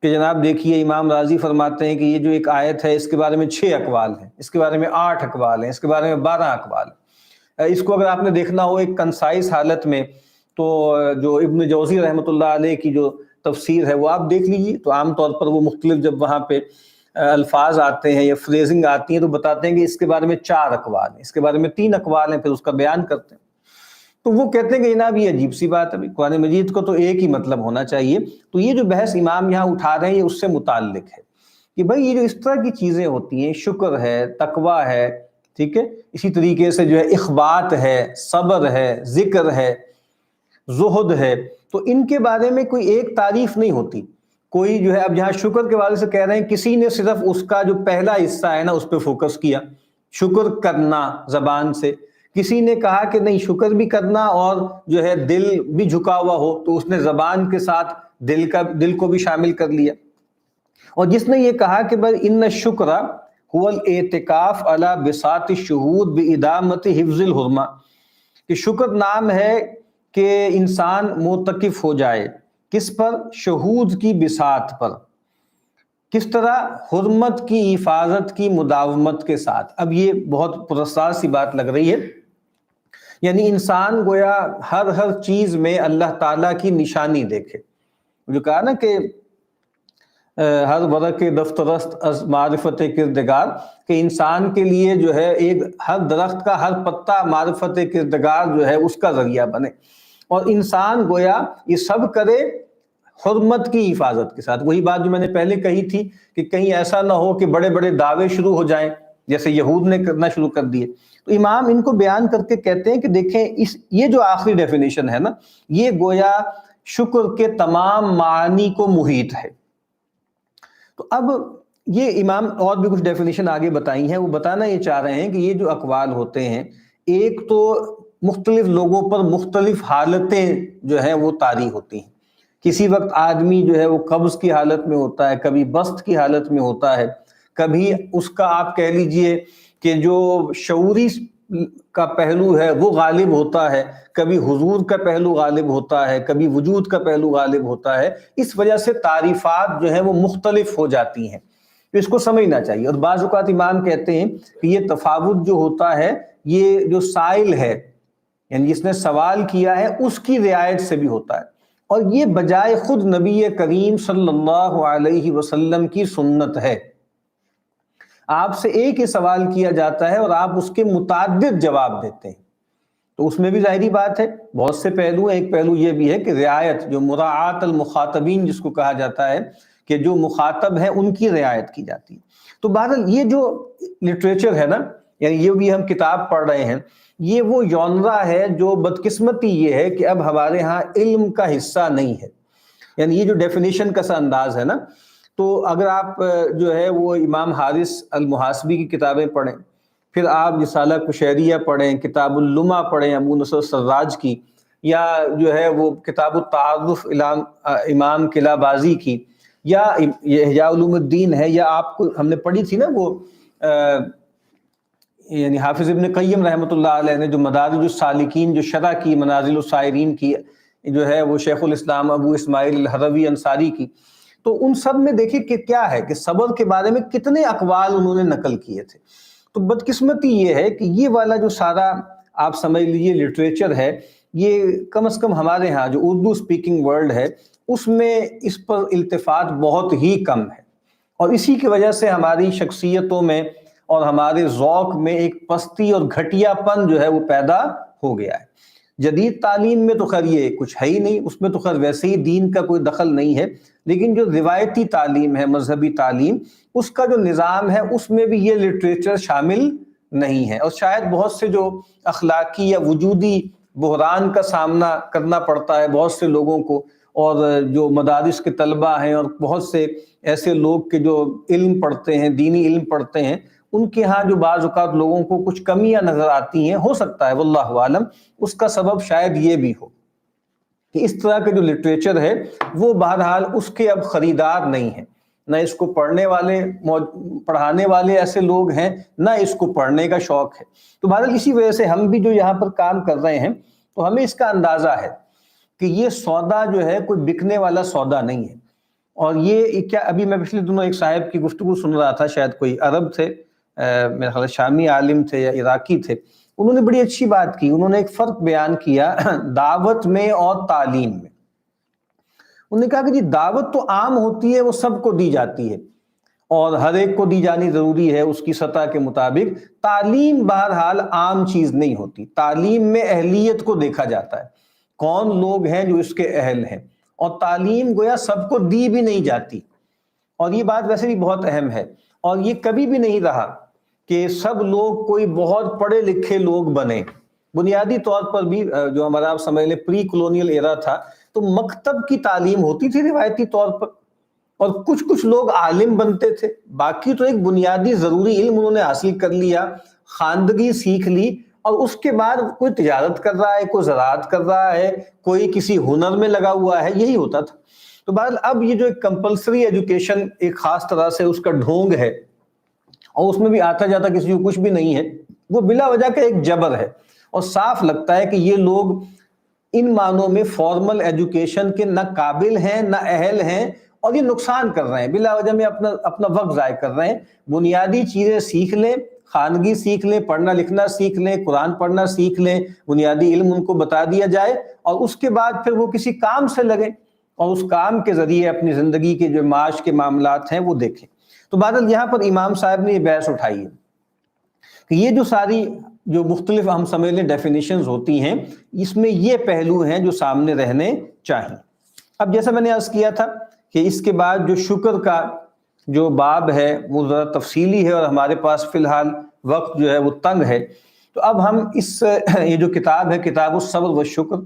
کہ جناب دیکھیے امام راضی فرماتے ہیں کہ یہ جو ایک آیت ہے اس کے بارے میں 6 اقوال ہیں، اس کے بارے میں 8 اقوال ہیں، اس کے بارے میں 12 اقوال ہیں۔ اس کو اگر آپ نے دیکھنا ہو ایک کنسائز حالت میں تو جو ابن جوزی رحمۃ اللہ علیہ کی جو تفسیر ہے وہ آپ دیکھ لیجیے، تو عام طور پر وہ مختلف جب وہاں پہ الفاظ آتے ہیں یا فریزنگ آتی ہیں تو بتاتے ہیں کہ اس کے بارے میں 4 اقوال ہیں، اس کے بارے میں 3 اقوال ہیں، پھر اس کا بیان کرتے ہیں۔ تو وہ کہتے ہیں کہ جناب یہ عجیب سی بات ہے، قرآن مجید کو تو ایک ہی مطلب ہونا چاہیے۔ تو یہ جو بحث امام یہاں اٹھا رہے ہیں یہ اس سے متعلق ہے کہ بھائی یہ جو اس طرح کی چیزیں ہوتی ہیں، شکر ہے، تقویٰ ہے، ٹھیک ہے، اسی طریقے سے جو ہے اخبات ہے، صبر ہے، ذکر ہے، زہد ہے، تو ان کے بارے میں کوئی ایک تعریف نہیں ہوتی۔ کوئی جو ہے اب جہاں شکر کے والے سے کہہ رہے ہیں، کسی نے صرف اس کا جو پہلا حصہ ہے نا اس پہ فوکس کیا، شکر کرنا زبان سے، کسی نے کہا کہ نہیں شکر بھی کرنا اور جو ہے دل بھی جھکا ہوا ہو، تو اس نے زبان کے ساتھ دل کو بھی شامل کر لیا۔ اور جس نے یہ کہا کہ بھائی ان الشکر هو الاعتکاف علی بساط الشہود بادامت حفظ الحرمہ، کہ شکر نام ہے کہ انسان معتکف ہو جائے کس پر؟ شہود کی بساط پر۔ کس طرح؟ حرمت کی حفاظت کی مداومت کے ساتھ۔ اب یہ بہت پراسرار سی بات لگ رہی ہے، یعنی انسان گویا ہر چیز میں اللہ تعالیٰ کی نشانی دیکھے۔ جو کہا نا کہ ہر ورق دفترست از معرفت کردگار، کہ انسان کے لیے جو ہے ایک ہر درخت کا ہر پتا معرفت کردگار جو ہے اس کا ذریعہ بنے، اور انسان گویا یہ سب کرے حرمت کی حفاظت کے ساتھ۔ وہی بات جو میں نے پہلے کہی تھی کہ کہیں ایسا نہ ہو کہ بڑے بڑے دعوے شروع ہو جائیں جیسے یہود نے کرنا شروع کر دیے۔ تو امام ان کو بیان کر کے کہتے ہیں کہ دیکھیں یہ جو آخری ڈیفینیشن ہے نا یہ گویا شکر کے تمام معانی کو محیط ہے۔ تو اب یہ امام اور بھی کچھ ڈیفینیشن آگے بتائی ہیں، وہ بتانا یہ چاہ رہے ہیں کہ یہ جو اقوال ہوتے ہیں ایک تو مختلف لوگوں پر مختلف حالتیں جو ہیں وہ طاری ہوتی ہیں۔ کسی وقت آدمی جو ہے وہ قبض کی حالت میں ہوتا ہے، کبھی بسط کی حالت میں ہوتا ہے، کبھی اس کا آپ کہہ لیجئے کہ جو شعوری کا پہلو ہے وہ غالب ہوتا ہے، کبھی حضور کا پہلو غالب ہوتا ہے، کبھی وجود کا پہلو غالب ہوتا ہے۔ اس وجہ سے تعریفات جو ہیں وہ مختلف ہو جاتی ہیں، تو اس کو سمجھنا چاہیے۔ اور بعض اوقات امام کہتے ہیں کہ یہ تفاوت جو ہوتا ہے یہ جو سائل ہے یعنی جس نے سوال کیا ہے اس کی رعایت سے بھی ہوتا ہے، اور یہ بجائے خود نبی کریم صلی اللہ علیہ وسلم کی سنت ہے۔ آپ سے ایک ہی سوال کیا جاتا ہے اور آپ اس کے متعدد جواب دیتے ہیں، تو اس میں بھی ظاہری بات ہے بہت سے پہلو ہیں۔ ایک پہلو یہ بھی ہے کہ رعایت، جو مراعات المخاطبین جس کو کہا جاتا ہے کہ جو مخاطب ہیں ان کی رعایت کی جاتی ہے۔ تو بہرحال یہ جو لٹریچر ہے نا، یعنی یہ بھی ہم کتاب پڑھ رہے ہیں، یہ وہ ژانرا ہے جو بدقسمتی یہ ہے کہ اب ہمارے ہاں علم کا حصہ نہیں ہے۔ یعنی یہ جو ڈیفینیشن کا سا انداز ہے نا، تو اگر آپ جو ہے وہ امام حارث المحاسبی کی کتابیں پڑھیں، پھر آپ رسالہ قشیریہ پڑھیں، کتاب اللمع پڑھیں ابو نصر سراج کی، یا جو ہے وہ کتاب التعارف امام کلابازی کی، یا یہ احیاء علوم الدین ہے، یا آپ کو ہم نے پڑھی تھی نا وہ یعنی حافظ ابن قیم رحمۃ اللہ علیہ نے جو مدارج السالکین جو شرح کی، منازل السائرین کی جو ہے وہ شیخ الاسلام ابو اسماعیل الحروی انصاری کی، تو ان سب میں دیکھیں کہ کیا ہے کہ صبر کے بارے میں کتنے اقوال انہوں نے نقل کیے تھے۔ تو بدقسمتی یہ ہے کہ یہ والا جو سارا آپ سمجھ لیجیے لٹریچر ہے، یہ کم از کم ہمارے ہاں جو اردو سپیکنگ ورلڈ ہے اس میں اس پر التفات بہت ہی کم ہے، اور اسی کی وجہ سے ہماری شخصیتوں میں اور ہمارے ذوق میں ایک پستی اور گھٹیا پن جو ہے وہ پیدا ہو گیا ہے۔ جدید تعلیم میں تو خیر یہ کچھ ہے ہی نہیں، اس میں تو خیر ویسے ہی دین کا کوئی دخل نہیں ہے، لیکن جو روایتی تعلیم ہے، مذہبی تعلیم، اس کا جو نظام ہے اس میں بھی یہ لٹریچر شامل نہیں ہے، اور شاید بہت سے جو اخلاقی یا وجودی بحران کا سامنا کرنا پڑتا ہے بہت سے لوگوں کو، اور جو مدارس کے طلبہ ہیں اور بہت سے ایسے لوگ کے جو علم پڑھتے ہیں، دینی علم پڑھتے ہیں، ان کے ہاں جو بعض اوقات لوگوں کو کچھ کمیاں نظر آتی ہیں، ہو سکتا ہے واللہ عالم اس کا سبب شاید یہ بھی ہو کہ اس طرح کے جو لٹریچر ہے وہ بہرحال اس کے اب خریدار نہیں ہیں، نہ اس کو پڑھنے والے پڑھانے والے ایسے لوگ ہیں، نہ اس کو پڑھنے کا شوق ہے۔ تو بہرحال اسی وجہ سے ہم بھی جو یہاں پر کام کر رہے ہیں تو ہمیں اس کا اندازہ ہے کہ یہ سودا جو ہے کوئی بکنے والا سودا نہیں ہے۔ اور یہ کیا، ابھی میں پچھلے دنوں ایک صاحب کی گفتگو سن رہا تھا، شاید کوئی عرب تھے، میرے خیال شامی عالم تھے یا عراقی تھے، انہوں نے بڑی اچھی بات کی، انہوں نے ایک فرق بیان کیا دعوت میں اور تعلیم میں۔ انہوں نے کہا کہ جی دعوت تو عام ہوتی ہے، وہ سب کو دی جاتی ہے اور ہر ایک کو دی جانی ضروری ہے اس کی سطح کے مطابق۔ تعلیم بہرحال عام چیز نہیں ہوتی، تعلیم میں اہلیت کو دیکھا جاتا ہے، کون لوگ ہیں جو اس کے اہل ہیں، اور تعلیم گویا سب کو دی بھی نہیں جاتی، اور یہ بات ویسے بھی بہت اہم ہے، اور یہ کبھی بھی نہیں رہا کہ سب لوگ کوئی بہت پڑھے لکھے لوگ بنے۔ بنیادی طور پر بھی جو ہمارا آپ سمجھ لیں پری کولونیل ایرا تھا تو مکتب کی تعلیم ہوتی تھی روایتی طور پر، اور کچھ لوگ عالم بنتے تھے، باقی تو ایک بنیادی ضروری علم انہوں نے حاصل کر لیا، خواندگی سیکھ لی، اور اس کے بعد کوئی تجارت کر رہا ہے، کوئی زراعت کر رہا ہے، کوئی کسی ہنر میں لگا ہوا ہے، یہی ہوتا تھا۔ تو بہرحال اب یہ جو ایک کمپلسری ایجوکیشن ایک خاص طرح سے اس کا ڈھونگ ہے، اور اس میں بھی آتا جاتا کسی کو کچھ بھی نہیں ہے، وہ بلا وجہ کا ایک جبر ہے، اور صاف لگتا ہے کہ یہ لوگ ان معنوں میں فارمل ایجوکیشن کے نہ قابل ہیں نہ اہل ہیں، اور یہ نقصان کر رہے ہیں، بلا وجہ میں اپنا وقت ضائع کر رہے ہیں۔ بنیادی چیزیں سیکھ لیں، خواندگی سیکھ لیں، پڑھنا لکھنا سیکھ لیں، قرآن پڑھنا سیکھ لیں، بنیادی علم ان کو بتا دیا جائے، اور اس کے بعد پھر وہ کسی کام سے لگیں اور اس کام کے ذریعے اپنی زندگی کے جو معاش کے معاملات ہیں وہ دیکھیں۔ تو بہرحال یہاں پر امام صاحب نے یہ بحث اٹھائی ہے کہ یہ جو ساری جو مختلف ہم سمجھ لیں ڈیفینیشنز ہوتی ہیں، اس میں یہ پہلو ہیں جو سامنے رہنے چاہیے۔ اب جیسا میں نے عرض کیا تھا کہ اس کے بعد جو شکر کا جو باب ہے وہ ذرا تفصیلی ہے، اور ہمارے پاس فی الحال وقت جو ہے وہ تنگ ہے، تو اب ہم یہ جو کتاب ہے کتاب الصبر والشکر،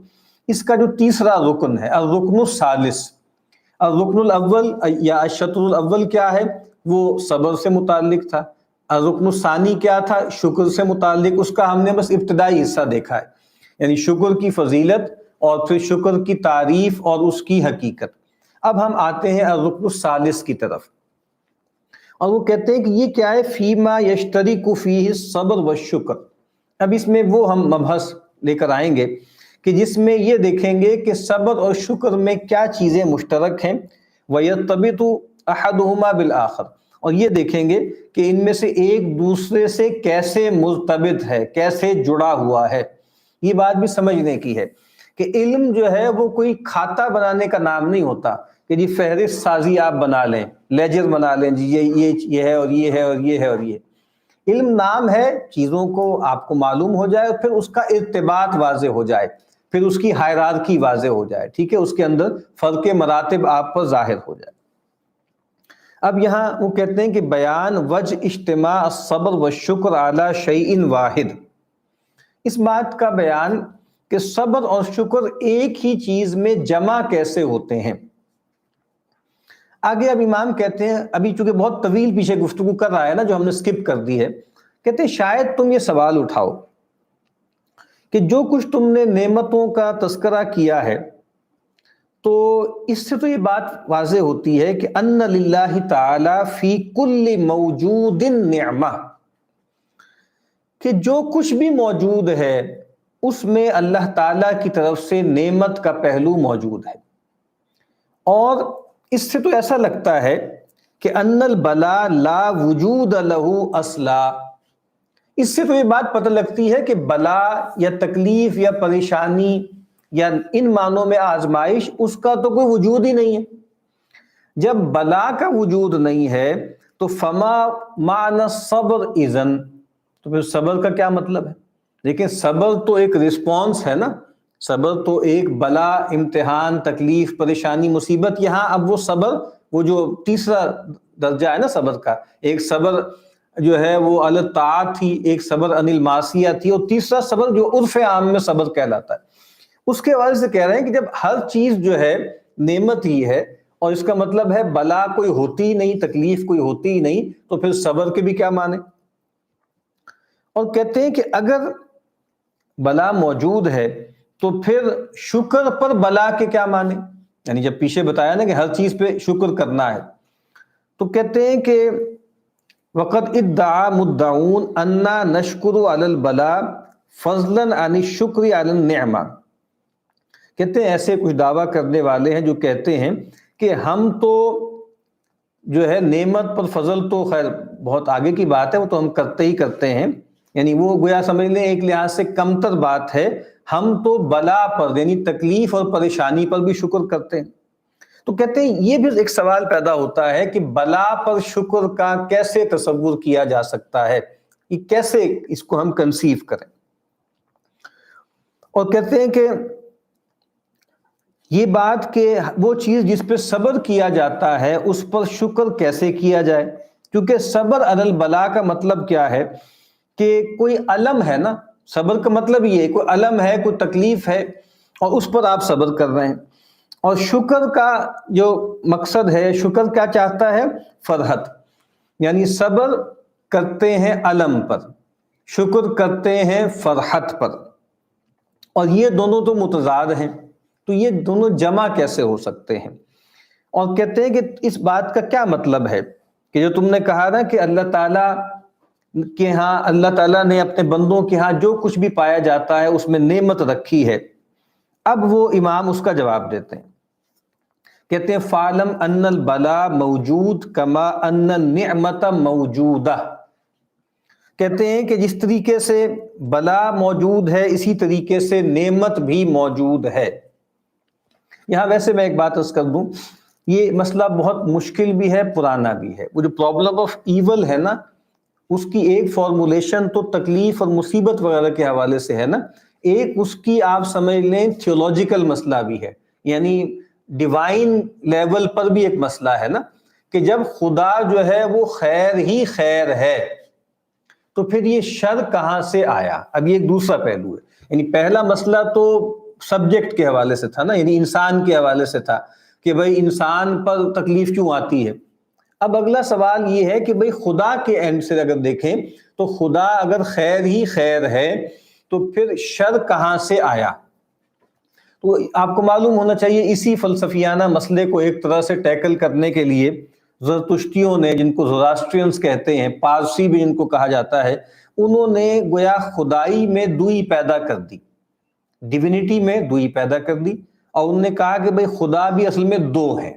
اس کا جو تیسرا رکن ہے الرکن الثالث، الرکن الاول یا الشطر الاول کیا ہے، وہ صبر سے متعلق تھا۔ الرکن الثانی کیا تھا، شکر سے متعلق، اس کا ہم نے بس ابتدائی حصہ دیکھا ہے، یعنی شکر کی فضیلت اور پھر شکر کی تعریف اور اس کی حقیقت۔ اب ہم آتے ہیں الرکن الثالث کی طرف، اور وہ کہتے ہیں کہ یہ کیا ہے، فیما یشترک فیہ الصبر والشکر۔ اب اس میں وہ ہم مبحث لے کر آئیں گے کہ جس میں یہ دیکھیں گے کہ صبر اور شکر میں کیا چیزیں مشترک ہیں، وَيَرْتَبِطُ أَحَدُهُمَا بِالْآخَرِ، اور یہ دیکھیں گے کہ ان میں سے ایک دوسرے سے کیسے مرتبط ہے، کیسے جڑا ہوا ہے۔ یہ بات بھی سمجھنے کی ہے کہ علم جو ہے وہ کوئی کھاتا بنانے کا نام نہیں ہوتا کہ جی فہرست سازی آپ بنا لیں، لیجر بنا لیں، جی یہ ہے اور یہ ہے اور یہ ہے اور یہ۔ علم نام ہے، چیزوں کو آپ کو معلوم ہو جائے، پھر اس کا ارتباط واضح ہو جائے، پھر اس کی ہائرارکی واضح ہو جائے، ٹھیک ہے، اس کے اندر فرق مراتب آپ پر ظاہر ہو جائے۔ اب یہاں وہ کہتے ہیں کہ بیان وجہ اجتماع الصبر والشکر علی شیء واحد، اس بات کا بیان کہ صبر اور شکر ایک ہی چیز میں جمع کیسے ہوتے ہیں۔ آگے اب امام کہتے ہیں، ابھی چونکہ بہت طویل پیچھے گفتگو کر رہا ہے نا جو ہم نے سکپ کر دی ہے، کہتے ہیں شاید تم یہ سوال اٹھاؤ کہ جو کچھ تم نے نعمتوں کا تذکرہ کیا ہے، تو اس سے تو یہ بات واضح ہوتی ہے کہ ان للہ تعالی فی کل موجود نعمہ، کہ جو کچھ بھی موجود ہے اس میں اللہ تعالیٰ کی طرف سے نعمت کا پہلو موجود ہے۔ اور اس سے تو ایسا لگتا ہے کہ ان البلا لا وجود لہ اصلا، اس سے تو یہ بات پتہ لگتی ہے کہ بلا یا تکلیف یا پریشانی یا ان معنوں میں آزمائش، اس کا تو کوئی وجود ہی نہیں ہے۔ جب بلا کا وجود نہیں ہے تو فما معنی صبر اذن، تو پھر صبر کا کیا مطلب ہے؟ لیکن صبر تو ایک رسپانس ہے نا، صبر تو ایک بلا، امتحان، تکلیف، پریشانی، مصیبت، یہاں اب وہ صبر، وہ جو تیسرا درجہ ہے نا صبر کا، ایک صبر جو ہے وہ علی الطاعات تھی، ایک صبر عن المعصیہ تھی، اور تیسرا صبر جو عرف عام میں صبر کہلاتا ہے، اس کے حوالے سے کہہ رہے ہیں کہ جب ہر چیز جو ہے نعمت ہی ہے، اور اس کا مطلب ہے بلا کوئی ہوتی ہی نہیں، تکلیف کوئی ہوتی ہی نہیں، تو پھر صبر کے بھی کیا معنی؟ اور کہتے ہیں کہ اگر بلا موجود ہے تو پھر شکر پر بلا کے کیا معنی؟ یعنی جب پیچھے بتایا نا کہ ہر چیز پہ شکر کرنا ہے، تو کہتے ہیں کہ وقد ادعا مدعون انا نشکر علی البلا فضلا عن الشکر علی النعمہ، کہتے ہیں ایسے کچھ دعویٰ کرنے والے ہیں جو کہتے ہیں کہ ہم تو جو ہے نعمت پر فضل تو خیر بہت آگے کی بات ہے، وہ تو ہم کرتے ہی کرتے ہیں، یعنی وہ گویا سمجھ لیں ایک لحاظ سے کمتر بات ہے، ہم تو بلا پر یعنی تکلیف اور پریشانی پر بھی شکر کرتے ہیں۔ تو کہتے ہیں یہ بھی ایک سوال پیدا ہوتا ہے کہ بلا پر شکر کا کیسے تصور کیا جا سکتا ہے، کہ کیسے اس کو ہم کنسیو کریں۔ اور کہتے ہیں کہ یہ بات کہ وہ چیز جس پہ صبر کیا جاتا ہے اس پر شکر کیسے کیا جائے، کیونکہ صبر علی البلا کا مطلب کیا ہے کہ کوئی الم ہے نا، صبر کا مطلب یہ ہے کوئی الم ہے، کوئی تکلیف ہے، اور اس پر آپ صبر کر رہے ہیں۔ اور شکر کا جو مقصد ہے، شکر کیا چاہتا ہے؟ فرحت، یعنی صبر کرتے ہیں الم پر، شکر کرتے ہیں فرحت پر، اور یہ دونوں تو متضاد ہیں، تو یہ دونوں جمع کیسے ہو سکتے ہیں؟ اور کہتے ہیں کہ اس بات کا کیا مطلب ہے کہ جو تم نے کہا نا کہ اللہ تعالیٰ کے ہاں، اللہ تعالیٰ نے اپنے بندوں کے ہاں جو کچھ بھی پایا جاتا ہے اس میں نعمت رکھی ہے۔ اب وہ امام اس کا جواب دیتے ہیں، کہتے ہیں فَعْلَمْ أَنَّ الْبَلَا موجود کما أَنَّ النِّعْمَةَ موجودہ، کہتے ہیں کہ جس طریقے سے بلا موجود ہے اسی طریقے سے نعمت بھی موجود ہے۔ یہاں ویسے میں ایک بات عرض کر دوں، یہ مسئلہ بہت مشکل بھی ہے، پرانا بھی ہے۔ وہ جو پرابلم آف ایول ہے نا، اس کی ایک فارمولیشن تو تکلیف اور مصیبت وغیرہ کے حوالے سے ہے نا، ایک اس کی آپ سمجھ لیں تھیولوجیکل مسئلہ بھی ہے، یعنی ڈیوائن لیول پر بھی ایک مسئلہ ہے نا، کہ جب خدا جو ہے وہ خیر ہی خیر ہے تو پھر یہ شر کہاں سے آیا؟ اب یہ ایک دوسرا پہلو ہے، یعنی پہلا مسئلہ تو سبجیکٹ کے حوالے سے تھا نا، یعنی انسان کے حوالے سے تھا کہ بھئی انسان پر تکلیف کیوں آتی ہے۔ اب اگلا سوال یہ ہے کہ بھئی خدا کے اینڈ سے اگر دیکھیں تو خدا اگر خیر ہی خیر ہے تو پھر شر کہاں سے آیا؟ تو آپ کو معلوم ہونا چاہیے اسی فلسفیانہ مسئلے کو ایک طرح سے ٹیکل کرنے کے لیے زرتشتیوں نے، جن کو زوراسٹرینز کہتے ہیں، پارسی بھی جن کو کہا جاتا ہے، انہوں نے گویا خدائی میں دوئی پیدا کر دی، ڈیوینٹی میں دوئی پیدا کر دی، اور انہوں نے کہا کہ بھئی خدا بھی اصل میں دو ہیں،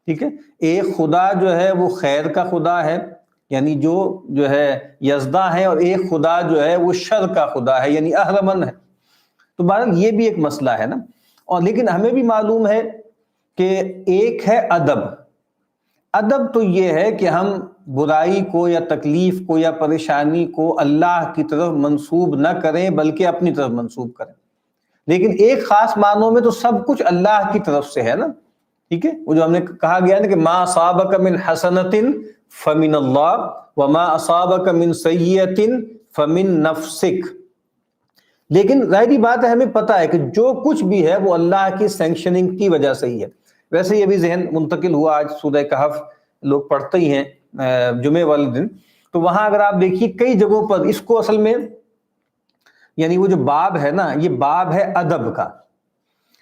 ٹھیک ہے؟ ایک خدا جو ہے وہ خیر کا خدا ہے، یعنی جو ہے یزداں ہے، اور ایک خدا جو ہے وہ شر کا خدا ہے، یعنی اہرمن ہے۔ تو بہرحال یہ بھی ایک مسئلہ ہے نا، اور لیکن ہمیں بھی معلوم ہے کہ ایک ہے ادب۔ ادب تو یہ ہے کہ ہم برائی کو یا تکلیف کو یا پریشانی کو اللہ کی طرف منسوب نہ کریں بلکہ اپنی طرف منسوب کریں، لیکن ایک خاص معنوں میں تو سب کچھ اللہ کی طرف سے ہے نا، ٹھیک ہے؟ وہ جو ہم نے کہا گیا نا کہ ما اصابک من حسنۃ فمن اللہ وما اصابک من سیئۃ فمن نفسک، لیکن ظاہری بات ہے ہمیں پتہ ہے کہ جو کچھ بھی ہے وہ اللہ کی سینکشننگ کی وجہ سے ہی ہے۔ ویسے یہ بھی ذہن منتقل ہوا، آج سورہ کہف لوگ پڑھتے ہی ہیں جمعے والے دن، تو وہاں اگر آپ دیکھیے کئی جگہوں پر اس کو اصل میں یعنی وہ جو باب ہے نا، یہ باب ہے ادب کا.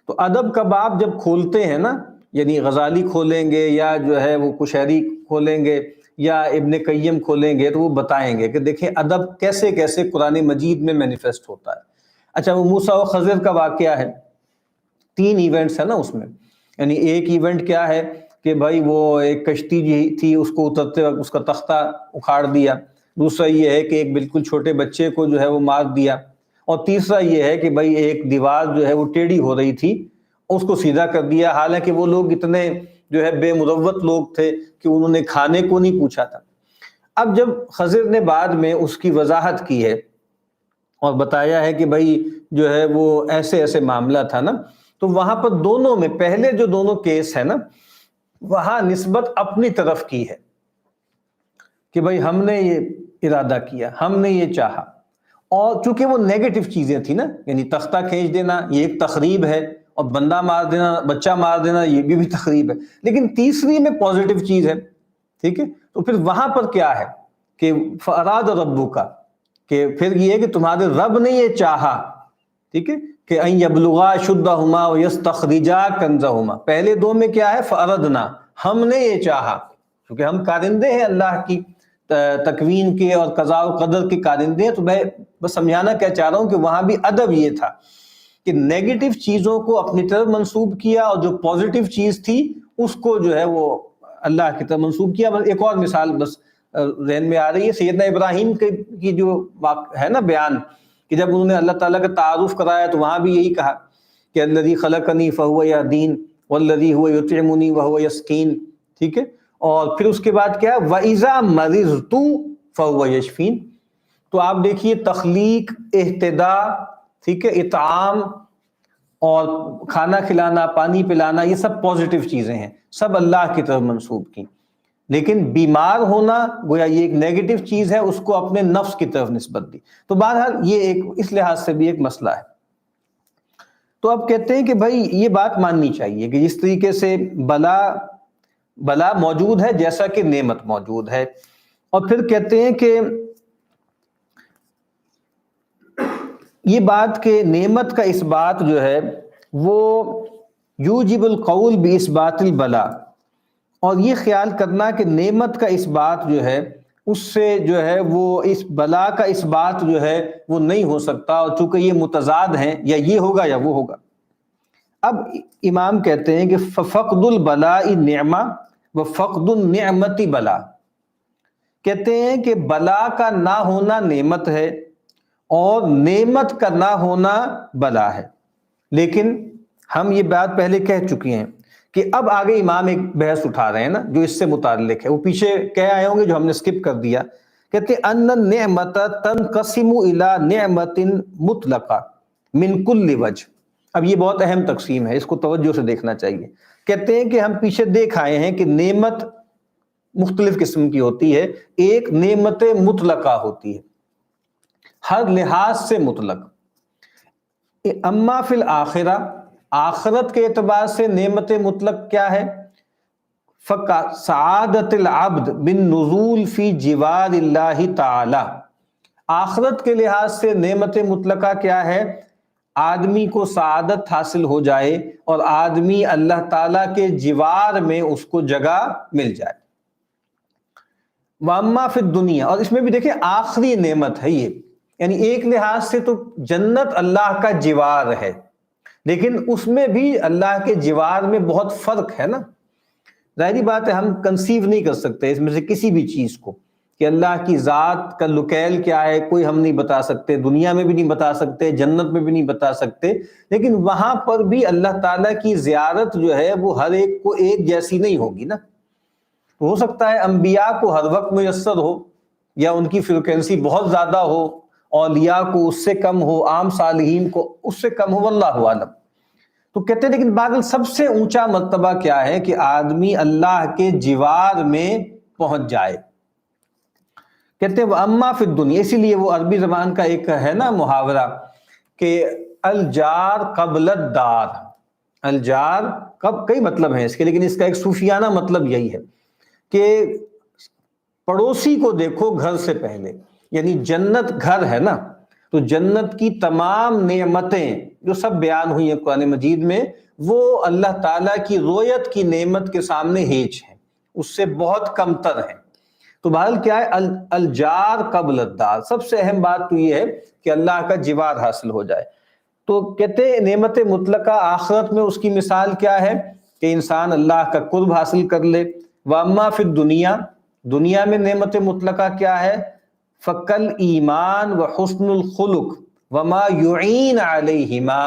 تو ادب کا باب جب کھولتے ہیں نا، یعنی غزالی کھولیں گے یا جو ہے وہ کشیری کھولیں گے یا ابن قیم کھولیں گے، تو وہ بتائیں گے کہ دیکھیں ادب کیسے کیسے قرآن مجید میں مینیفیسٹ ہوتا ہے. اچھا، وہ موسیٰ و خضر کا واقعہ ہے، 3 ایونٹس ہیں نا اس میں. یعنی ایک ایونٹ کیا ہے کہ بھائی وہ ایک کشتی جی تھی، اس کو اترتے وقت اس کا تختہ اکھاڑ دیا. دوسرا یہ ہے کہ ایک بالکل چھوٹے بچے کو جو ہے وہ مار دیا. اور تیسرا یہ ہے کہ بھائی ایک دیوار جو ہے وہ ٹیڑھی ہو رہی تھی، اس کو سیدھا کر دیا، حالانکہ وہ لوگ اتنے جو ہے بے مروت لوگ تھے کہ انہوں نے کھانے کو نہیں پوچھا تھا. اب جب خضر نے بعد میں اس کی وضاحت کی ہے اور بتایا ہے کہ بھائی جو ہے وہ ایسے ایسے معاملہ تھا نا، تو وہاں پر دونوں میں پہلے جو دونوں کیس ہے نا، وہاں نسبت اپنی طرف کی ہے کہ بھائی ہم نے یہ ارادہ کیا، ہم نے یہ چاہا. اور چونکہ وہ نیگیٹو چیزیں تھیں نا، یعنی تختہ کھینچ دینا یہ ایک تخریب ہے، اور بندہ مار دینا، بچہ مار دینا، یہ بھی تخریب ہے. لیکن تیسری میں پازیٹیو چیز ہے، ٹھیک ہے. تو پھر وہاں پر کیا ہے کہ فَأَرَادَ رَبُّكَ، کہ پھر یہ ہے کہ تمہارے رب نے یہ چاہا، ٹھیک ہے، کہ اَن يَبْلُغَا أَشُدَّهُمَا وَيَسْتَخْرِجَا كَنزَهُمَا. پہلے دو میں کیا ہے؟ فَأَرَدْنَا، ہم نے یہ چاہا، کیونکہ ہم کارندے ہیں اللہ کی تکوین کے اور قضاء و قدر کے کارندے ہیں. تو میں بس سمجھانا کیا چاہ رہا ہوں کہ وہاں بھی ادب یہ تھا کہ نیگیٹو چیزوں کو اپنی طرف منسوب کیا، اور جو پازیٹیو چیز تھی اس کو جو ہے وہ اللہ کی طرف منسوب کیا. بس ایک اور مثال بس ذہن میں آ رہی ہے، سیدنا ابراہیم کی جو ہے نا بیان، کہ جب انہوں نے اللہ تعالیٰ کا تعارف کرایا تو وہاں بھی یہی کہا کہ الذی خلقنی فہو یہدین والذی هو یطعمنی وهو یسقین، ٹھیک ہے. اور پھر اس کے بعد کیا ہے؟ وَإِذَا مَرِضْتُ فَهُوَ يَشْفِينِ. تو آپ دیکھیے تخلیق، اہتداء، ٹھیک ہے، اطعام اور کھانا کھلانا، پانی پلانا، یہ سب پازیٹیو چیزیں ہیں، سب اللہ کی طرف منسوب کی. لیکن بیمار ہونا گویا یہ ایک نیگیٹو چیز ہے، اس کو اپنے نفس کی طرف نسبت دی. تو بہرحال یہ ایک اس لحاظ سے بھی ایک مسئلہ ہے. تو اب کہتے ہیں کہ بھائی یہ بات ماننی چاہیے کہ جس طریقے سے بلا موجود ہے جیسا کہ نعمت موجود ہے. اور پھر کہتے ہیں کہ یہ بات کہ نعمت کا اس بات جو ہے وہ یوجب القول باثبات البلا، اور یہ خیال کرنا کہ نعمت کا اس بات جو ہے اس سے جو ہے وہ اس بلا کا اس بات جو ہے وہ نہیں ہو سکتا، اور چونکہ یہ متضاد ہیں، یا یہ ہوگا یا وہ ہوگا. اب امام کہتے ہیں کہ فَفَقْدُ الْبَلَاءِ نِعْمَةٌ وَفَقْدُ النِّعْمَةِ بَلَا. کہتے ہیں کہ بلا کا نہ ہونا نعمت ہے اور نعمت کا نہ ہونا بلا ہے. لیکن ہم یہ بات پہلے کہہ چکے ہیں کہ اب آگے امام ایک بحث اٹھا رہے ہیں نا جو اس سے متعلق ہے، وہ پیچھے کہہ آئے ہوں گے جو ہم نے سکپ کر دیا. کہتے ہیں ان النعمت تنقسم الى نعمت مطلقہ من کل وجہ. اب یہ بہت اہم تقسیم ہے، اس کو توجہ سے دیکھنا چاہیے. کہتے ہیں کہ ہم پیچھے دیکھ آئے ہیں کہ نعمت مختلف قسم کی ہوتی ہے. ایک نعمت مطلقہ ہوتی ہے، ہر لحاظ سے مطلق. اما فی الآخرہ، آخرت کے اعتبار سے نعمت مطلق کیا ہے؟ سعادت العبد بالنزول فی جوار اللہ تعالی. آخرت کے لحاظ سے نعمت مطلقہ کیا ہے؟ آدمی کو سعادت حاصل ہو جائے اور آدمی اللہ تعالیٰ کے جوار میں اس کو جگہ مل جائے. واما فی الدنیا، اور اس میں بھی دیکھیں آخری نعمت ہے یہ، یعنی ایک لحاظ سے تو جنت اللہ کا جوار ہے، لیکن اس میں بھی اللہ کے جوار میں بہت فرق ہے نا. ظاہری بات ہے ہم کنسیو نہیں کر سکتے اس میں سے کسی بھی چیز کو کہ اللہ کی ذات کا لکیل کیا ہے، کوئی ہم نہیں بتا سکتے، دنیا میں بھی نہیں بتا سکتے، جنت میں بھی نہیں بتا سکتے. لیکن وہاں پر بھی اللہ تعالیٰ کی زیارت جو ہے وہ ہر ایک کو ایک جیسی نہیں ہوگی نا. ہو سکتا ہے انبیاء کو ہر وقت میسر ہو یا ان کی فریکوینسی بہت زیادہ ہو، اولیاء کو اس سے کم ہو، عام صالحین کو اس سے کم ہو، واللہ عالم. تو کہتے ہیں لیکن بادل سب سے اونچا مرتبہ کیا ہے کہ آدمی اللہ کے جوار میں پہنچ جائے. کہتے ہیں وَأَمَّا فِي الدُّنْيَا، اسی لیے وہ عربی زبان کا ایک ہے نا محاورہ کہ الجار قبل الدار. الجار کئی مطلب ہیں اس کے، لیکن اس کا ایک صوفیانہ مطلب یہی ہے کہ پڑوسی کو دیکھو گھر سے پہلے. یعنی جنت گھر ہے نا، تو جنت کی تمام نعمتیں جو سب بیان ہوئی ہیں قرآن مجید میں، وہ اللہ تعالیٰ کی رؤیت کی نعمت کے سامنے ہیچ ہیں، اس سے بہت کم تر ہیں۔ تو بہرحال کیا ہے، الجار قبل الدار، سب سے اہم بات تو یہ ہے کہ اللہ کا جوار حاصل ہو جائے۔ تو کہتے ہیں نعمت مطلقہ آخرت میں اس کی مثال کیا ہے کہ انسان اللہ کا قرب حاصل کر لے۔ واما فی الدنیا، دنیا میں نعمت مطلقہ کیا ہے؟ فکل ایمان و حسن الخلق وما یعین علیہما،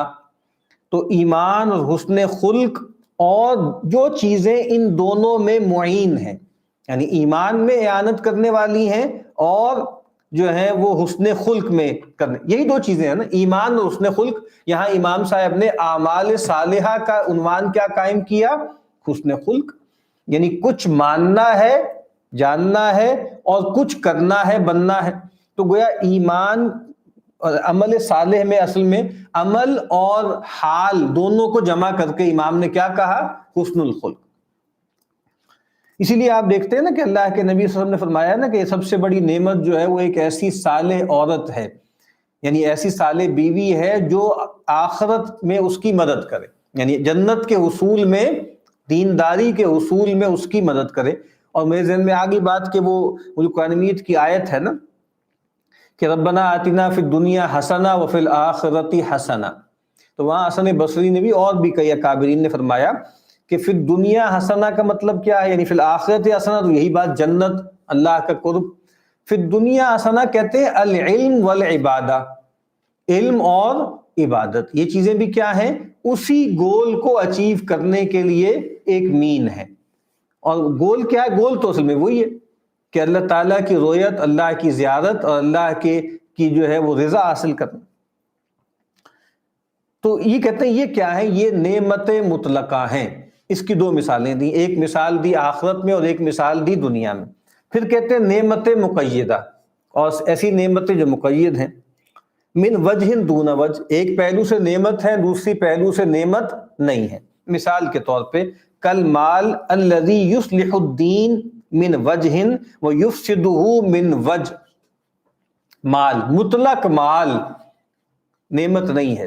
تو ایمان اور حسن خلق اور جو چیزیں ان دونوں میں معین ہیں، یعنی ایمان میں اعانت کرنے والی ہیں اور جو ہے وہ حسن خلق میں کرنے، یہی دو چیزیں ہیں نا، ایمان اور حسن خلق۔ یہاں امام صاحب نے اعمال صالحہ کا عنوان کیا قائم کیا؟ حسن خلق، یعنی کچھ ماننا ہے، جاننا ہے، اور کچھ کرنا ہے، بننا ہے۔ تو گویا ایمان اور عمل صالح میں اصل میں عمل اور حال دونوں کو جمع کر کے امام نے کیا کہا؟ حسن الخلق۔ اسی لیے آپ دیکھتے ہیں نا کہ اللہ کے نبی صلی اللہ علیہ وسلم نے فرمایا نا کہ سب سے بڑی نعمت جو ہے وہ ایک ایسی صالح عورت ہے، یعنی ایسی صالح بیوی ہے جو آخرت میں اس کی مدد کرے، یعنی جنت کے حصول میں، دینداری کے حصول میں اس کی مدد کرے۔ اور میرے ذہن میں آگئی بات کہ وہ قرآن مجید کی آیت ہے نا کہ ربنا آتنا فی الدنیا حسنہ وفی الآخرۃ حسنہ، تو وہاں حسن بصری نے بھی اور بھی کئی اکابرین نے فرمایا کہ فی الدنیا حسنہ کا مطلب کیا ہے، یعنی فی الآخرۃ حسنہ، تو یہی بات جنت، اللہ کا قرب۔ فی الدنیا حسنہ کہتے ہیں العلم والعبادہ، علم اور عبادت، یہ چیزیں بھی کیا ہیں؟ اسی گول کو اچیو کرنے کے لیے ایک مین ہے۔ اور گول کیا ہے؟ گول تو اصل میں وہی ہے کہ اللہ تعالیٰ کی رؤیت، اللہ کی زیارت اور اللہ کی جو ہے وہ رضا حاصل کرنا۔ تو یہ کہتے ہیں یہ کیا ہے؟ یہ نعمت مطلقہ ہیں۔ اس کی دو مثالیں دی، ایک مثال دی آخرت میں اور ایک مثال دی دنیا میں۔ پھر کہتے ہیں نعمت مقیدہ، اور ایسی نعمتیں جو مقید ہیں، من وجہ دون وجہ، ایک پہلو سے نعمت ہے، دوسری پہلو سے نعمت نہیں ہے۔ مثال کے طور پہ کل مال الذی یصلح الدین من وجہ ویفسدہ من وجہ، مال، مطلق مال نعمت نہیں ہے۔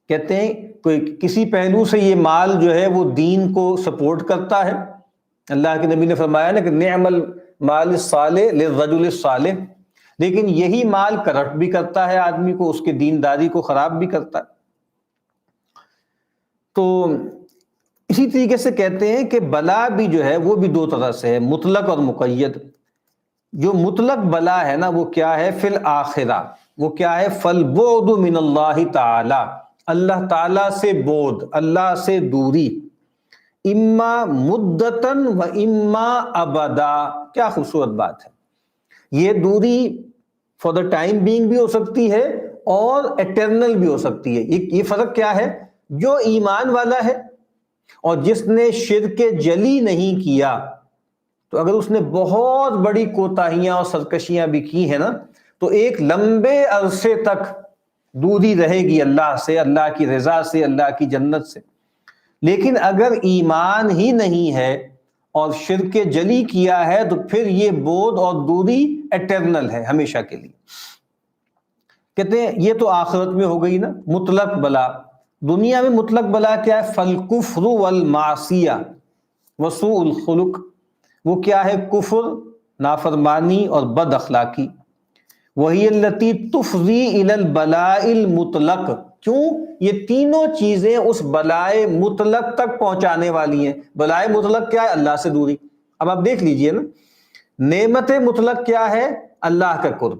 کہتے ہیں کوئی کسی پہلو سے یہ مال جو ہے وہ دین کو سپورٹ کرتا ہے۔ اللہ کے نبی نے فرمایا نا کہ نعم المال الصالح للرجل الصالح، لیکن یہی مال کرپٹ بھی کرتا ہے آدمی کو، اس کے دینداری کو خراب بھی کرتا ہے۔ تو اسی طریقے سے کہتے ہیں کہ بلا بھی جو ہے وہ بھی دو طرح سے ہے، مطلق اور مقید۔ جو مطلق بلا ہے نا وہ کیا ہے؟ فی الآخرہ، وہ کیا ہے؟ فالبعد من اللہ تعالی، اللہ تعالیٰ سے بعد، اللہ سے دوری، اما مدتن و اما ابدا۔ کیا خوبصورت بات ہے، یہ دوری فار دا ٹائم بینگ بھی ہو سکتی ہے اور ایٹرنل بھی ہو سکتی ہے۔ یہ فرق کیا ہے؟ جو ایمان والا ہے اور جس نے شرک جلی نہیں کیا، تو اگر اس نے بہت بڑی کوتاہیاں اور سرکشیاں بھی کی ہیں نا، تو ایک لمبے عرصے تک دوری رہے گی اللہ سے، اللہ کی رضا سے، اللہ کی جنت سے۔ لیکن اگر ایمان ہی نہیں ہے اور شرک جلی کیا ہے تو پھر یہ بعد اور دوری ایٹرنل ہے، ہمیشہ کے لیے۔ کہتے ہیں یہ تو آخرت میں ہو گئی نا مطلق بلا۔ دنیا میں مطلق بلا کیا ہے؟ فالکفر والمعصیہ وسوء الخلق، وہ کیا ہے؟ کفر، نافرمانی اور بد اخلاقی۔ وہی التی تفضی الی البلاء المطلق، کیوں؟ یہ تینوں چیزیں اس بلائے مطلق تک پہنچانے والی ہیں۔ بلائے مطلق کیا ہے؟ اللہ سے دوری۔ اب آپ دیکھ لیجئے نا، نعمت مطلق کیا ہے؟ اللہ کا قرب،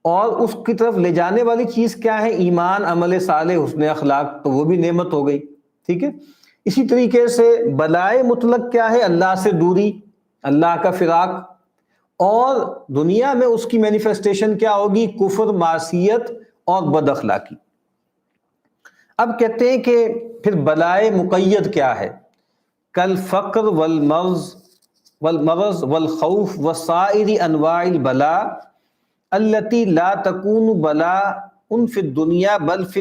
اور اس کی طرف لے جانے والی چیز کیا ہے؟ ایمان، عمل صالح، حسن اخلاق، تو وہ بھی نعمت ہو گئی، ٹھیک ہے۔ اسی طریقے سے بلائے مطلق کیا ہے؟ اللہ سے دوری، اللہ کا فراق، اور دنیا میں اس کی مینیفیسٹیشن کیا ہوگی؟ کفر، معصیت اور بد اخلاقی۔ اب کہتے ہیں کہ پھر بلائے مقید کیا ہے؟ کل فقر والمرض والخوف وسائر انواع البلاء التي لا تكون بلاء في الدنيا بل في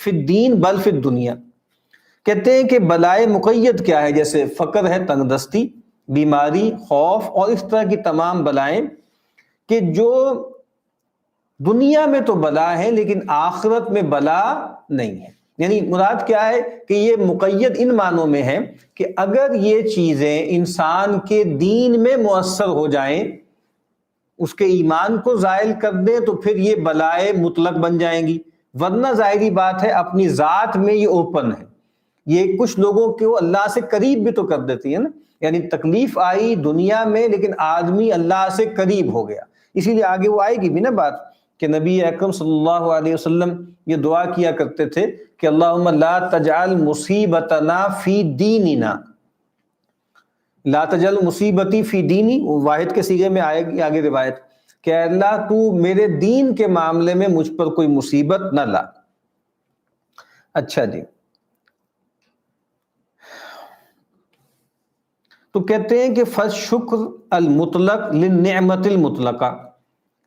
الدين بل في الدنيا۔ کہتے ہیں کہ بلائے مقید کیا ہے؟ جیسے فقر ہے، تنگ دستی، بیماری، خوف اور اس طرح کی تمام بلائیں کہ جو دنیا میں تو بلا ہے لیکن آخرت میں بلا نہیں ہے۔ یعنی مراد کیا ہے کہ یہ مقید ان معنوں میں ہے کہ اگر یہ چیزیں انسان کے دین میں مؤثر ہو جائیں، اس کے ایمان کو زائل کر دیں، تو پھر یہ بلائے مطلق بن جائیں گی، ورنہ ظاہری بات ہے اپنی ذات میں یہ اوپن ہے۔ یہ کچھ لوگوں کو اللہ سے قریب بھی تو کر دیتی ہے نا، یعنی تکلیف آئی دنیا میں لیکن آدمی اللہ سے قریب ہو گیا۔ اسی لیے آگے وہ آئے گی بھی نا بات کہ نبی اکرم صلی اللہ علیہ وسلم یہ دعا کیا کرتے تھے کہ اللہم لا تجعل مصیبتنا فی دیننا، لا تجعل مصیبتی فی دینی، وہ واحد کے صیغے میں آئے گی آگے روایت کہ اے اللہ تو میرے دین کے معاملے میں مجھ پر کوئی مصیبت نہ لا۔ اچھا جی، تو کہتے ہیں کہ فالشکر المطلق للنعمت المطلقہ،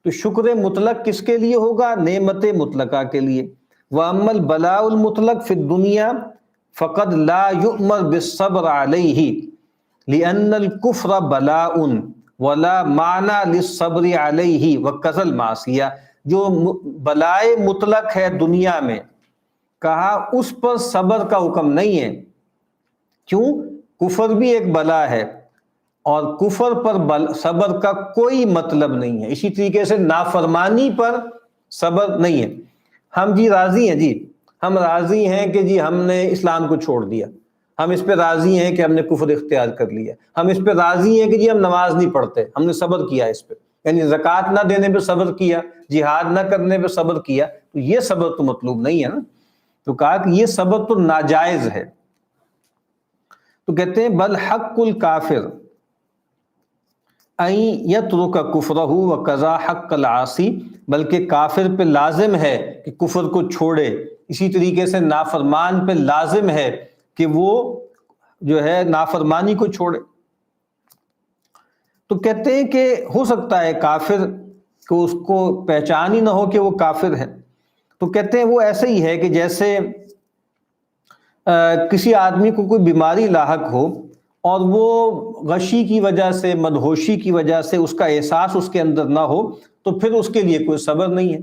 تو شکر مطلق کس کے لیے ہوگا؟ نعمت مطلقہ کے لیے۔ وَأَمَّا الْبَلَاءُ الْمُطْلَقُ فِي الدُّنْيَا فَقَدْ لَا يُؤْمَرُ بِالصَّبْرِ عَلَيْهِ لِأَنَّ الْكُفْرَ بَلَاءٌ وَلَا مَعْنَى لِلصَّبْرِ عَلَيْهِ وَكَذَا الْمَعْصِيَةُ، جو بلائے مطلق ہے دنیا میں، کہا اس پر صبر کا حکم نہیں ہے۔ کیوں؟ کفر بھی ایک بلا ہے، اور کفر پر صبر کا کوئی مطلب نہیں ہے۔ اسی طریقے سے نافرمانی پر صبر نہیں ہے۔ ہم جی راضی ہیں، جی ہم راضی ہیں کہ جی ہم نے اسلام کو چھوڑ دیا، ہم اس پہ راضی ہیں کہ ہم نے کفر اختیار کر لیا، ہم اس پہ راضی ہیں کہ جی ہم نماز نہیں پڑھتے، ہم نے صبر کیا اس پہ، یعنی زکوٰۃ نہ دینے پہ صبر کیا، جہاد نہ کرنے پہ صبر کیا، تو یہ صبر تو مطلوب نہیں ہے نا۔ تو کہا کہ یہ صبر تو ناجائز ہے۔ تو کہتے ہیں بل حق الکافر ان یترک کفرہ وقضا حق العاصی، بلکہ کافر پہ لازم ہے کہ کفر کو چھوڑے، اسی طریقے سے نافرمان پہ لازم ہے کہ وہ جو ہے نافرمانی کو چھوڑے۔ تو کہتے ہیں کہ ہو سکتا ہے کافر کو اس کو پہچان ہی نہ ہو کہ وہ کافر ہے، تو کہتے ہیں وہ ایسے ہی ہے کہ جیسے کسی آدمی کو کوئی بیماری لاحق ہو اور وہ غشی کی وجہ سے، مدہوشی کی وجہ سے اس کا احساس اس کے اندر نہ ہو، تو پھر اس کے لیے کوئی صبر نہیں ہے۔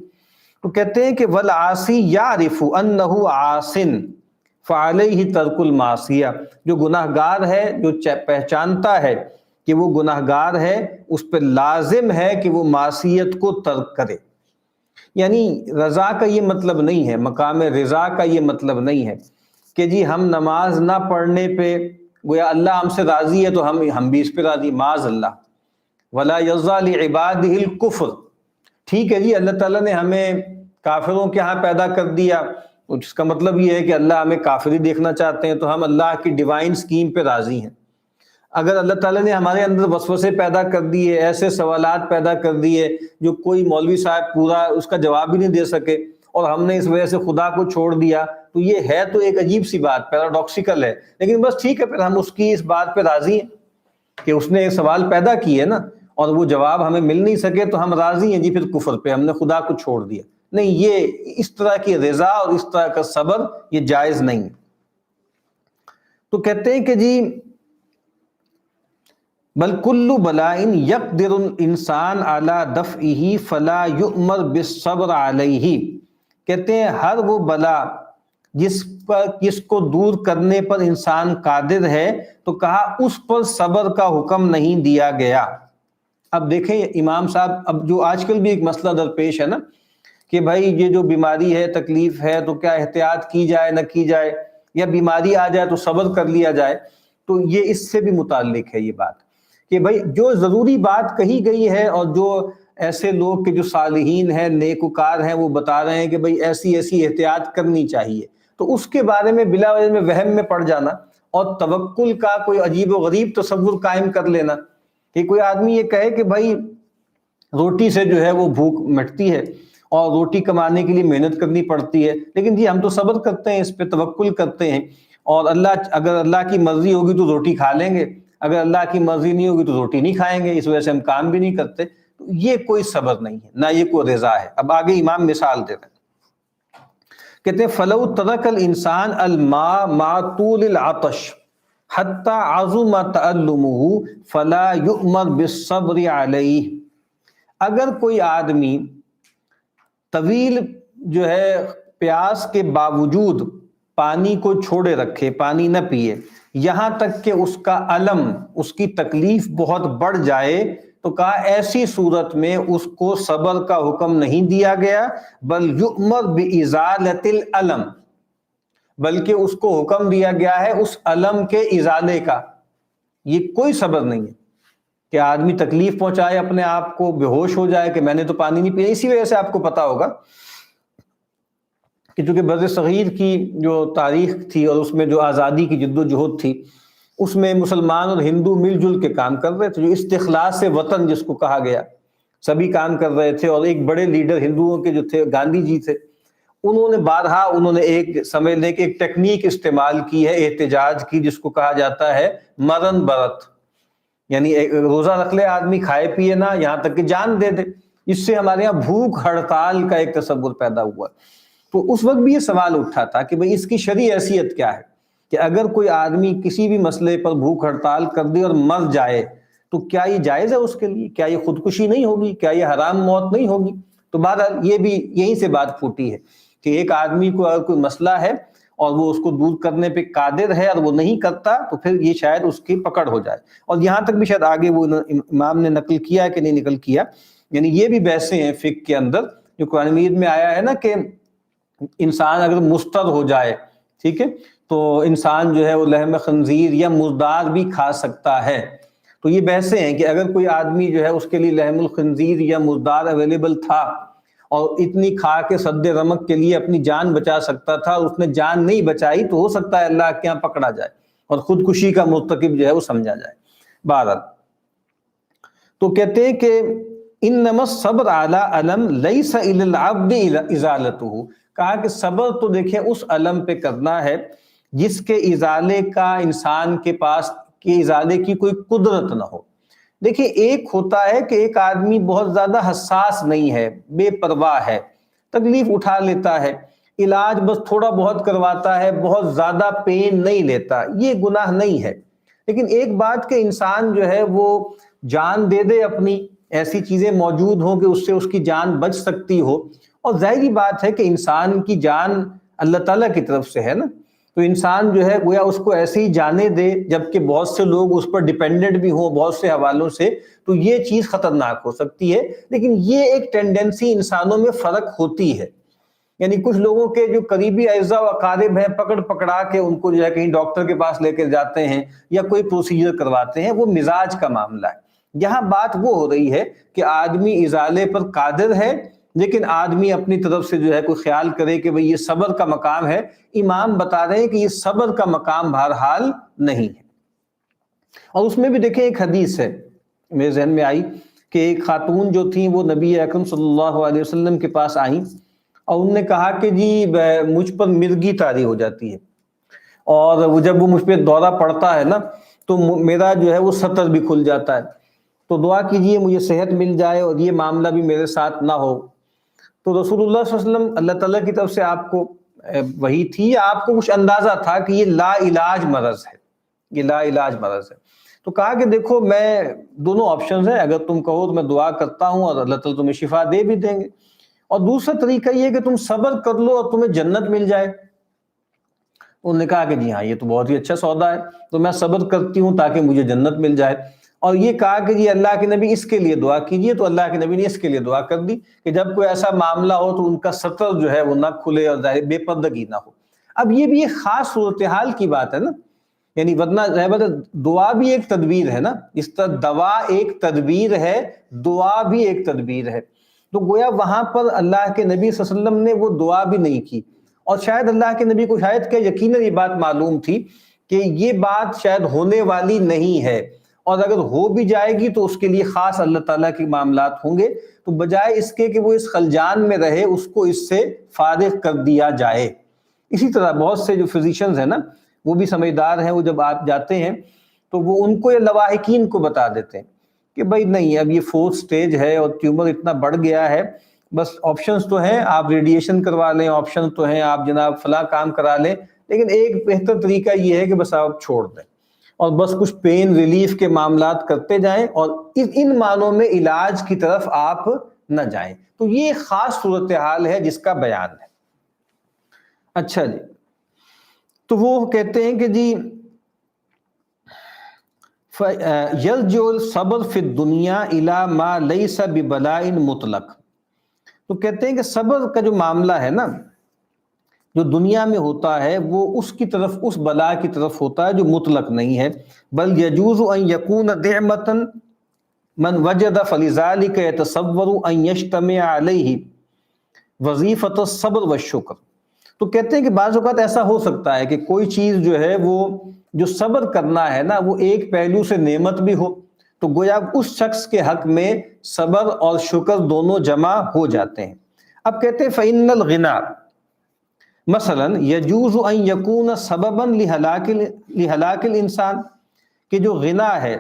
تو کہتے ہیں کہ والعاصی یعرف انہ عاص فعلیہ ترک المعصیہ، جو گناہ گار ہے، جو پہچانتا ہے کہ وہ گناہ گار ہے، اس پہ لازم ہے کہ وہ معصیت کو ترک کرے۔ یعنی رضا کا یہ مطلب نہیں ہے، مقام رضا کا یہ مطلب نہیں ہے کہ جی ہم نماز نہ پڑھنے پہ گویا اللہ ہم سے راضی ہے تو ہم بھی اس پہ راضی، معاذ اللہ۔ ولا یرضیٰ لعبادہ الکفر، ٹھیک ہے جی اللہ تعالیٰ نے ہمیں کافروں کے ہاں پیدا کر دیا، اس کا مطلب یہ ہے کہ اللہ ہمیں کافر ہی دیکھنا چاہتے ہیں، تو ہم اللہ کی ڈیوائن سکیم پہ راضی ہیں۔ اگر اللہ تعالیٰ نے ہمارے اندر وسوسے پیدا کر دیے، ایسے سوالات پیدا کر دیے جو کوئی مولوی صاحب پورا اس کا جواب بھی نہیں دے سکے، اور ہم نے اس وجہ سے خدا کو چھوڑ دیا، تو یہ ہے تو ایک عجیب سی بات، پیراڈاکسیکل ہے، لیکن بس ٹھیک ہے، پھر ہم اس کی اس بات پہ راضی ہیں کہ اس نے ایک سوال پیدا کی ہے نا، اور وہ جواب ہمیں مل نہیں سکے تو ہم راضی ہیں جی پھر کفر پہ، ہم نے خدا کو چھوڑ دیا۔ نہیں، یہ اس طرح کی رضا اور اس طرح کا صبر یہ جائز نہیں ہے۔ تو کہتے ہیں کہ جی بل کل بلاء یقدر الانسان علی دفعہ فلا یؤمر بالصبر علیہ، کہتے ہیں ہر وہ بلا جس کو دور کرنے پر انسان قادر ہے، تو کہا اس پر صبر کا حکم نہیں دیا گیا۔ اب دیکھیں امام صاحب، اب جو آج کل بھی ایک مسئلہ درپیش ہے نا کہ بھائی یہ جو بیماری ہے، تکلیف ہے، تو کیا احتیاط کی جائے نہ کی جائے، یا بیماری آ جائے تو صبر کر لیا جائے، تو یہ اس سے بھی متعلق ہے یہ بات کہ بھائی جو ضروری بات کہی گئی ہے، اور جو ایسے لوگ کہ جو صالحین ہیں، نیکوکار ہیں، وہ بتا رہے ہیں کہ بھئی ایسی ایسی احتیاط کرنی چاہیے، تو اس کے بارے میں بلا وجہ میں وہم میں پڑ جانا اور توکل کا کوئی عجیب و غریب تصور قائم کر لینا کہ کوئی آدمی یہ کہے کہ بھائی روٹی سے جو ہے وہ بھوک مٹتی ہے اور روٹی کمانے کے لیے محنت کرنی پڑتی ہے، لیکن جی ہم تو صبر کرتے ہیں، اس پہ توکل کرتے ہیں، اور اگر اللہ کی مرضی ہوگی تو روٹی کھا لیں گے، اگر اللہ کی مرضی نہیں ہوگی تو روٹی نہیں کھائیں گے، اس وجہ سے ہم کام بھی نہیں کرتے۔ تو یہ کوئی صبر نہیں ہے، نہ یہ کوئی رضا ہے۔ اب آگے امام مثال دے رہے ہیں، کہتے ہیں فلو ترک الانسان الماء مع طول العطش حتی عظم تألمہ فلا یؤمر بالصبر علیہ، اگر کوئی آدمی طویل جو ہے پیاس کے باوجود پانی کو چھوڑے رکھے، پانی نہ پیے، یہاں تک کہ اس کا الم، اس کی تکلیف بہت بڑھ جائے، تو کہا ایسی صورت میں اس کو صبر کا حکم نہیں دیا گیا، بل یؤمر بازالۃ الالم، بلکہ اس کو حکم دیا گیا ہے اس الم کے ازالے کا۔ یہ کوئی صبر نہیں ہے کہ آدمی تکلیف پہنچائے اپنے آپ کو، بے ہوش ہو جائے کہ میں نے تو پانی نہیں پیا۔ اسی وجہ سے آپ کو پتا ہوگا کہ چونکہ بر صغیر کی جو تاریخ تھی اور اس میں جو آزادی کی جد و جہد تھی، اس میں مسلمان اور ہندو مل جل کے کام کر رہے تھے، جو استخلاص وطن جس کو کہا گیا، سبھی کام کر رہے تھے۔ اور ایک بڑے لیڈر ہندوؤں کے جو تھے گاندھی جی تھے، انہوں نے بارہا ایک سمجھ لیں کہ ایک ٹیکنیک استعمال کی ہے احتجاج کی، جس کو کہا جاتا ہے مرن برت، یعنی روزہ رکھ لے آدمی، کھائے پیے نہ، یہاں تک کہ جان دے دے۔ اس سے ہمارے یہاں بھوک ہڑتال کا ایک تصور پیدا ہوا۔ تو اس وقت بھی یہ سوال اٹھا تھا کہ بھئی اس کی شرعی حیثیت کیا ہے، کہ اگر کوئی آدمی کسی بھی مسئلے پر بھوک ہڑتال کر دے اور مر جائے تو کیا یہ جائز ہے اس کے لیے؟ کیا یہ خودکشی نہیں ہوگی؟ کیا یہ حرام موت نہیں ہوگی؟ تو بہرحال یہ بھی یہیں سے بات پھوٹی ہے کہ ایک آدمی کو اگر کوئی مسئلہ ہے اور وہ اس کو دور کرنے پہ قادر ہے اور وہ نہیں کرتا، تو پھر یہ شاید اس کی پکڑ ہو جائے۔ اور یہاں تک بھی شاید آگے وہ امام نے نقل کیا ہے کہ نہیں نقل کیا، یعنی یہ بھی بحثیں ہیں فقہ کے اندر، جو قرآن مجید میں آیا ہے نا کہ انسان اگر مستر ہو جائے، ٹھیک ہے، تو انسان جو ہے وہ لحم خنزیر یا مردار بھی کھا سکتا ہے۔ تو یہ بحثیں ہیں کہ اگر کوئی آدمی جو ہے اس کے لیے لحم الخنزیر یا مردار اویلیبل تھا اور اتنی کھا کے سد رمق کے لیے اپنی جان بچا سکتا تھا، اور اس نے جان نہیں بچائی، تو ہو سکتا ہے اللہ کے یہاں پکڑا جائے اور خودکشی کا مرتکب جو ہے وہ سمجھا جائے۔ بہرحال تو کہتے ہیں کہ انما الصبر علی علم لیس الی العبد ازالتہ، کہا کہ صبر تو دیکھیں اس علم پہ کرنا ہے جس کے ازالے کا انسان کے پاس کے ازالے کی کوئی قدرت نہ ہو۔ دیکھیں ایک ہوتا ہے کہ ایک آدمی بہت زیادہ حساس نہیں ہے، بے پرواہ ہے، تکلیف اٹھا لیتا ہے، علاج بس تھوڑا بہت کرواتا ہے، بہت زیادہ پین نہیں لیتا، یہ گناہ نہیں ہے۔ لیکن ایک بات کہ انسان جو ہے وہ جان دے دے اپنی، ایسی چیزیں موجود ہوں کہ اس سے اس کی جان بچ سکتی ہو، اور ظاہری بات ہے کہ انسان کی جان اللہ تعالیٰ کی طرف سے ہے نا، تو انسان جو ہے گویا اس کو ایسے ہی جانے دے، جبکہ بہت سے لوگ اس پر ڈیپینڈنٹ بھی ہوں بہت سے حوالوں سے، تو یہ چیز خطرناک ہو سکتی ہے۔ لیکن یہ ایک ٹینڈنسی انسانوں میں فرق ہوتی ہے، یعنی کچھ لوگوں کے جو قریبی اعزاء و اقارب ہیں، پکڑا کے ان کو جو ہے کہیں ڈاکٹر کے پاس لے کے جاتے ہیں یا کوئی پروسیجر کرواتے ہیں، وہ مزاج کا معاملہ ہے۔ یہاں بات وہ ہو رہی ہے کہ آدمی ازالے پر قادر ہے، لیکن آدمی اپنی طرف سے جو ہے کوئی خیال کرے کہ بھئی یہ صبر کا مقام ہے۔ امام بتا رہے ہیں کہ یہ صبر کا مقام بہرحال نہیں ہے۔ اور اس میں بھی دیکھیں ایک حدیث ہے میرے ذہن میں آئی کہ ایک خاتون جو تھیں وہ نبی اکرم صلی اللہ علیہ وسلم کے پاس آئیں اور انہوں نے کہا کہ جی مجھ پر مرگی طاری ہو جاتی ہے، اور وہ جب وہ مجھ پہ دورہ پڑتا ہے نا تو میرا جو ہے وہ سطر بھی کھل جاتا ہے، تو دعا کیجئے مجھے صحت مل جائے اور یہ معاملہ بھی میرے ساتھ نہ ہو۔ تو رسول اللہ صلی اللہ علیہ وسلم، اللہ تعالیٰ کی طرف سے آپ کو وحی تھی یا آپ کو کچھ اندازہ تھا کہ یہ لا علاج مرض ہے، یہ لا علاج مرض ہے؟ تو کہا کہ دیکھو میں دونوں آپشنز ہیں، اگر تم کہو تو میں دعا کرتا ہوں اور اللہ تعالیٰ تمہیں شفا دے بھی دیں گے، اور دوسرا طریقہ یہ کہ تم صبر کر لو اور تمہیں جنت مل جائے۔ انہوں نے کہا کہ جی ہاں یہ تو بہت ہی اچھا سودا ہے، تو میں صبر کرتی ہوں تاکہ مجھے جنت مل جائے۔ اور یہ کہا کہ جی اللہ کے نبی اس کے لیے دعا کیجئے، تو اللہ کے نبی نے اس کے لیے دعا کر دی کہ جب کوئی ایسا معاملہ ہو تو ان کا سطر جو ہے وہ نہ کھلے اور ظاہر بے پردگی نہ ہو۔ اب یہ بھی ایک خاص صورتحال کی بات ہے نا، یعنی ورنہ دعا بھی ایک تدبیر ہے نا، اس طرح دوا ایک تدبیر ہے، دعا بھی ایک تدبیر ہے۔ تو گویا وہاں پر اللہ کے نبی صلی اللہ علیہ وسلم نے وہ دعا بھی نہیں کی، اور شاید اللہ کے نبی کو شاید کہ یقیناً یہ بات معلوم تھی کہ یہ بات شاید ہونے والی نہیں ہے، اور اگر ہو بھی جائے گی تو اس کے لیے خاص اللہ تعالیٰ کے معاملات ہوں گے، تو بجائے اس کے کہ وہ اس خلجان میں رہے، اس کو اس سے فارغ کر دیا جائے۔ اسی طرح بہت سے جو فزیشنز ہیں نا، وہ بھی سمجھدار ہیں، وہ جب آپ جاتے ہیں تو وہ ان کو یا لواحقین کو بتا دیتے ہیں کہ بھائی نہیں اب یہ 4th سٹیج ہے اور ٹیومر اتنا بڑھ گیا ہے، بس آپشنز تو ہیں، آپ ریڈیشن کروا لیں، آپشن تو ہیں، آپ جناب فلاں کام کرا لیں، لیکن ایک بہتر طریقہ یہ ہے کہ بس آپ چھوڑ دیں اور بس کچھ پین ریلیف کے معاملات کرتے جائیں، اور ان معنوں میں علاج کی طرف آپ نہ جائیں۔ تو یہ خاص صورتحال ہے جس کا بیان ہے۔ اچھا جی، تو وہ کہتے ہیں کہ جی یرجع الصبر فی الدنیا الی ما لیس ببلاء مطلق، تو کہتے ہیں کہ صبر کا جو معاملہ ہے نا، جو دنیا میں ہوتا ہے وہ اس کی طرف، اس بلا کی طرف ہوتا ہے جو مطلق نہیں ہے، بل یجوز ان یکون نعمتا من وجد فلذلک یتصور ان یجتمع علیہ وظیفۃ الصبر والشکر۔ تو کہتے ہیں کہ بعض اوقات ایسا ہو سکتا ہے کہ کوئی چیز جو ہے وہ جو صبر کرنا ہے نا، وہ ایک پہلو سے نعمت بھی ہو، تو گویا اس شخص کے حق میں صبر اور شکر دونوں جمع ہو جاتے ہیں۔ اب کہتے ہیں فإن الغنا مثلا یجوز ان یکون سببا لہلاک الانسان، کہ جو غنا ہے،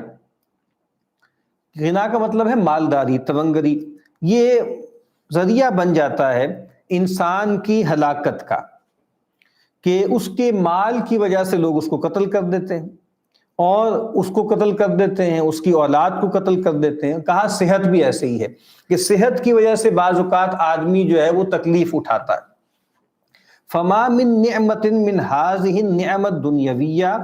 غنا کا مطلب ہے مالداری، تونگری، یہ ذریعہ بن جاتا ہے انسان کی ہلاکت کا، کہ اس کے مال کی وجہ سے لوگ اس کو قتل کر دیتے ہیں، اور اس کو قتل کر دیتے ہیں، اس کی اولاد کو قتل کر دیتے ہیں۔ کہا صحت بھی ایسے ہی ہے کہ صحت کی وجہ سے بعض اوقات آدمی جو ہے وہ تکلیف اٹھاتا ہے۔ فما من نعمت من هذه النعم الدنیویہ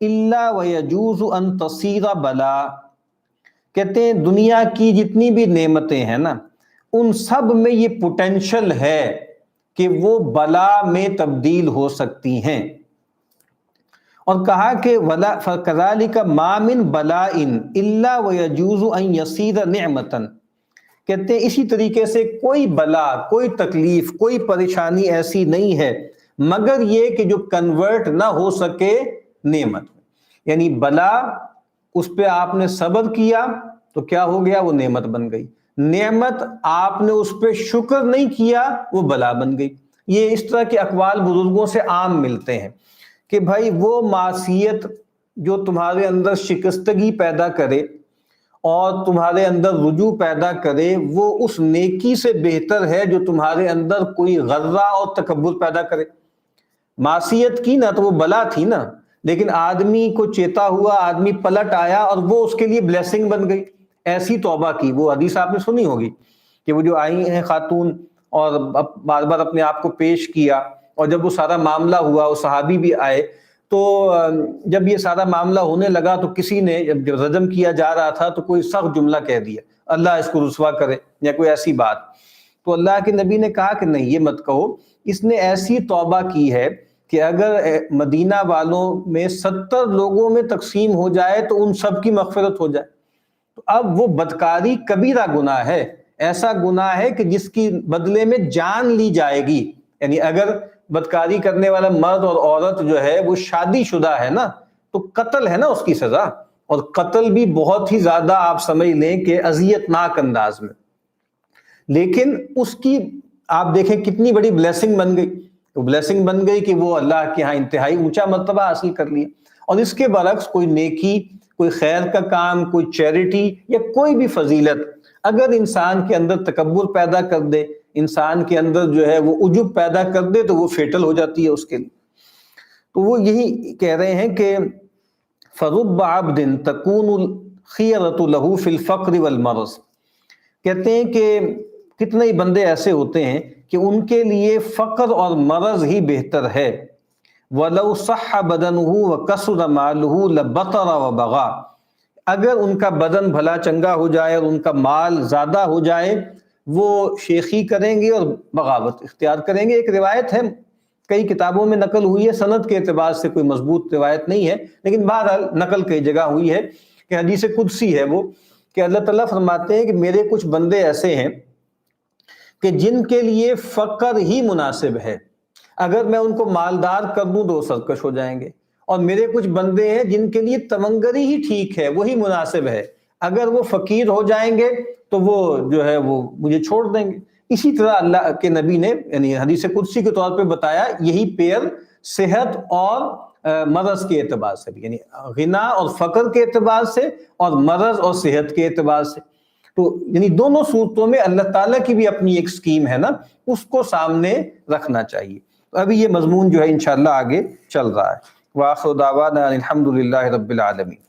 الا ویجوز ان تصیر بلا، کہتے ہیں دنیا کی جتنی بھی نعمتیں ہیں نا، ان سب میں یہ پوٹینشل ہے کہ وہ بلا میں تبدیل ہو سکتی ہیں۔ اور کہا کہ فَكَذَلِكَ مَا مِن بَلَاءٍ إِلَّا وَيَجُوزُ أَن يَصِيرَ نِعْمَةً، کہتے ہیں اسی طریقے سے کوئی بلا، کوئی تکلیف، کوئی پریشانی ایسی نہیں ہے مگر یہ کہ جو کنورٹ نہ ہو سکے نعمت، یعنی بلا، اس پہ آپ نے صبر کیا تو کیا ہو گیا؟ وہ نعمت بن گئی۔ نعمت آپ نے اس پہ شکر نہیں کیا، وہ بلا بن گئی۔ یہ اس طرح کے اقوال بزرگوں سے عام ملتے ہیں کہ بھائی وہ معصیت جو تمہارے اندر شکستگی پیدا کرے اور تمہارے اندر رجوع پیدا کرے، وہ اس نیکی سے بہتر ہے جو تمہارے اندر کوئی غرہ اور تکبر پیدا کرے۔ معصیت کی نا تو وہ بلا تھی نا، لیکن آدمی کو چیتا ہوا، آدمی پلٹ آیا اور وہ اس کے لیے بلیسنگ بن گئی۔ ایسی توبہ کی، وہ حدیث آپ نے سنی ہوگی کہ وہ جو آئی ہیں خاتون اور بار بار اپنے آپ کو پیش کیا، اور جب وہ سارا معاملہ ہوا، وہ صحابی بھی آئے، تو جب یہ سارا معاملہ ہونے لگا تو کسی نے جب رجم کیا جا رہا تھا تو کوئی سخت جملہ کہہ دیا، اللہ اس کو رسوا کرے، یا کوئی ایسی بات۔ تو اللہ کے نبی نے کہا کہ نہیں، یہ مت کہو، اس نے ایسی توبہ کی ہے کہ اگر مدینہ والوں میں 70 لوگوں میں تقسیم ہو جائے تو ان سب کی مغفرت ہو جائے۔ تو اب وہ بدکاری کبیرہ گناہ ہے، ایسا گناہ ہے کہ جس کی بدلے میں جان لی جائے گی، یعنی اگر بدکاری کرنے والا مرد اور عورت جو ہے وہ شادی شدہ ہے نا، تو قتل ہے نا اس کی سزا، اور قتل بھی بہت ہی زیادہ آپ سمجھ لیں کہ اذیت ناک انداز میں، لیکن اس کی آپ دیکھیں کتنی بڑی بلیسنگ بن گئی۔ تو بلیسنگ بن گئی کہ وہ اللہ کے ہاں انتہائی اونچا مرتبہ حاصل کر لیا۔ اور اس کے برعکس کوئی نیکی، کوئی خیر کا کام، کوئی چیریٹی یا کوئی بھی فضیلت اگر انسان کے اندر تکبر پیدا کر دے، انسان کے اندر جو ہے وہ عجب پیدا کر دے، تو وہ فیٹل ہو جاتی ہے اس کے لیے۔ تو وہ یہی کہہ رہے ہیں کہ فَرُبَّ عَبْدٍ تَكُونُ الْخِيَرَةُ لَهُ فِي الْفَقْرِ وَالْمَرَضِ، کہتے ہیں کہ کتنے ہی بندے ایسے ہوتے ہیں کہ ان کے لیے فقر اور مرض ہی بہتر ہے۔ وَلَوْ صَحَّ بَدَنُهُ وَكَسُرَ مَالُهُ لَبَطَرَ وَبَغَى، اگر ان کا بدن بھلا چنگا ہو جائے اور ان کا مال زیادہ ہو جائے، وہ شیخی کریں گے اور بغاوت اختیار کریں گے۔ ایک روایت ہے، کئی کتابوں میں نقل ہوئی ہے، سند کے اعتبار سے کوئی مضبوط روایت نہیں ہے، لیکن بہرحال نقل کئی جگہ ہوئی ہے کہ حدیث قدسی ہے وہ، کہ اللہ تعالیٰ فرماتے ہیں کہ میرے کچھ بندے ایسے ہیں کہ جن کے لیے فقر ہی مناسب ہے، اگر میں ان کو مالدار کر دوں تو وہ سرکش ہو جائیں گے، اور میرے کچھ بندے ہیں جن کے لیے تمنگری ہی ٹھیک ہے، وہی مناسب ہے، اگر وہ فقیر ہو جائیں گے تو وہ جو ہے وہ مجھے چھوڑ دیں گے۔ اسی طرح اللہ کے نبی نے یعنی حدیث قدسی کے طور پہ بتایا، یہی پیر صحت اور مرض کے اعتبار سے بھی، یعنی غنا اور فقر کے اعتبار سے، اور مرض اور صحت کے اعتبار سے، تو یعنی دونوں صورتوں میں اللہ تعالیٰ کی بھی اپنی ایک سکیم ہے نا، اس کو سامنے رکھنا چاہیے۔ ابھی یہ مضمون جو ہے انشاءاللہ آگے چل رہا ہے۔ وآخر دعوانا الحمد للہ رب العالمین۔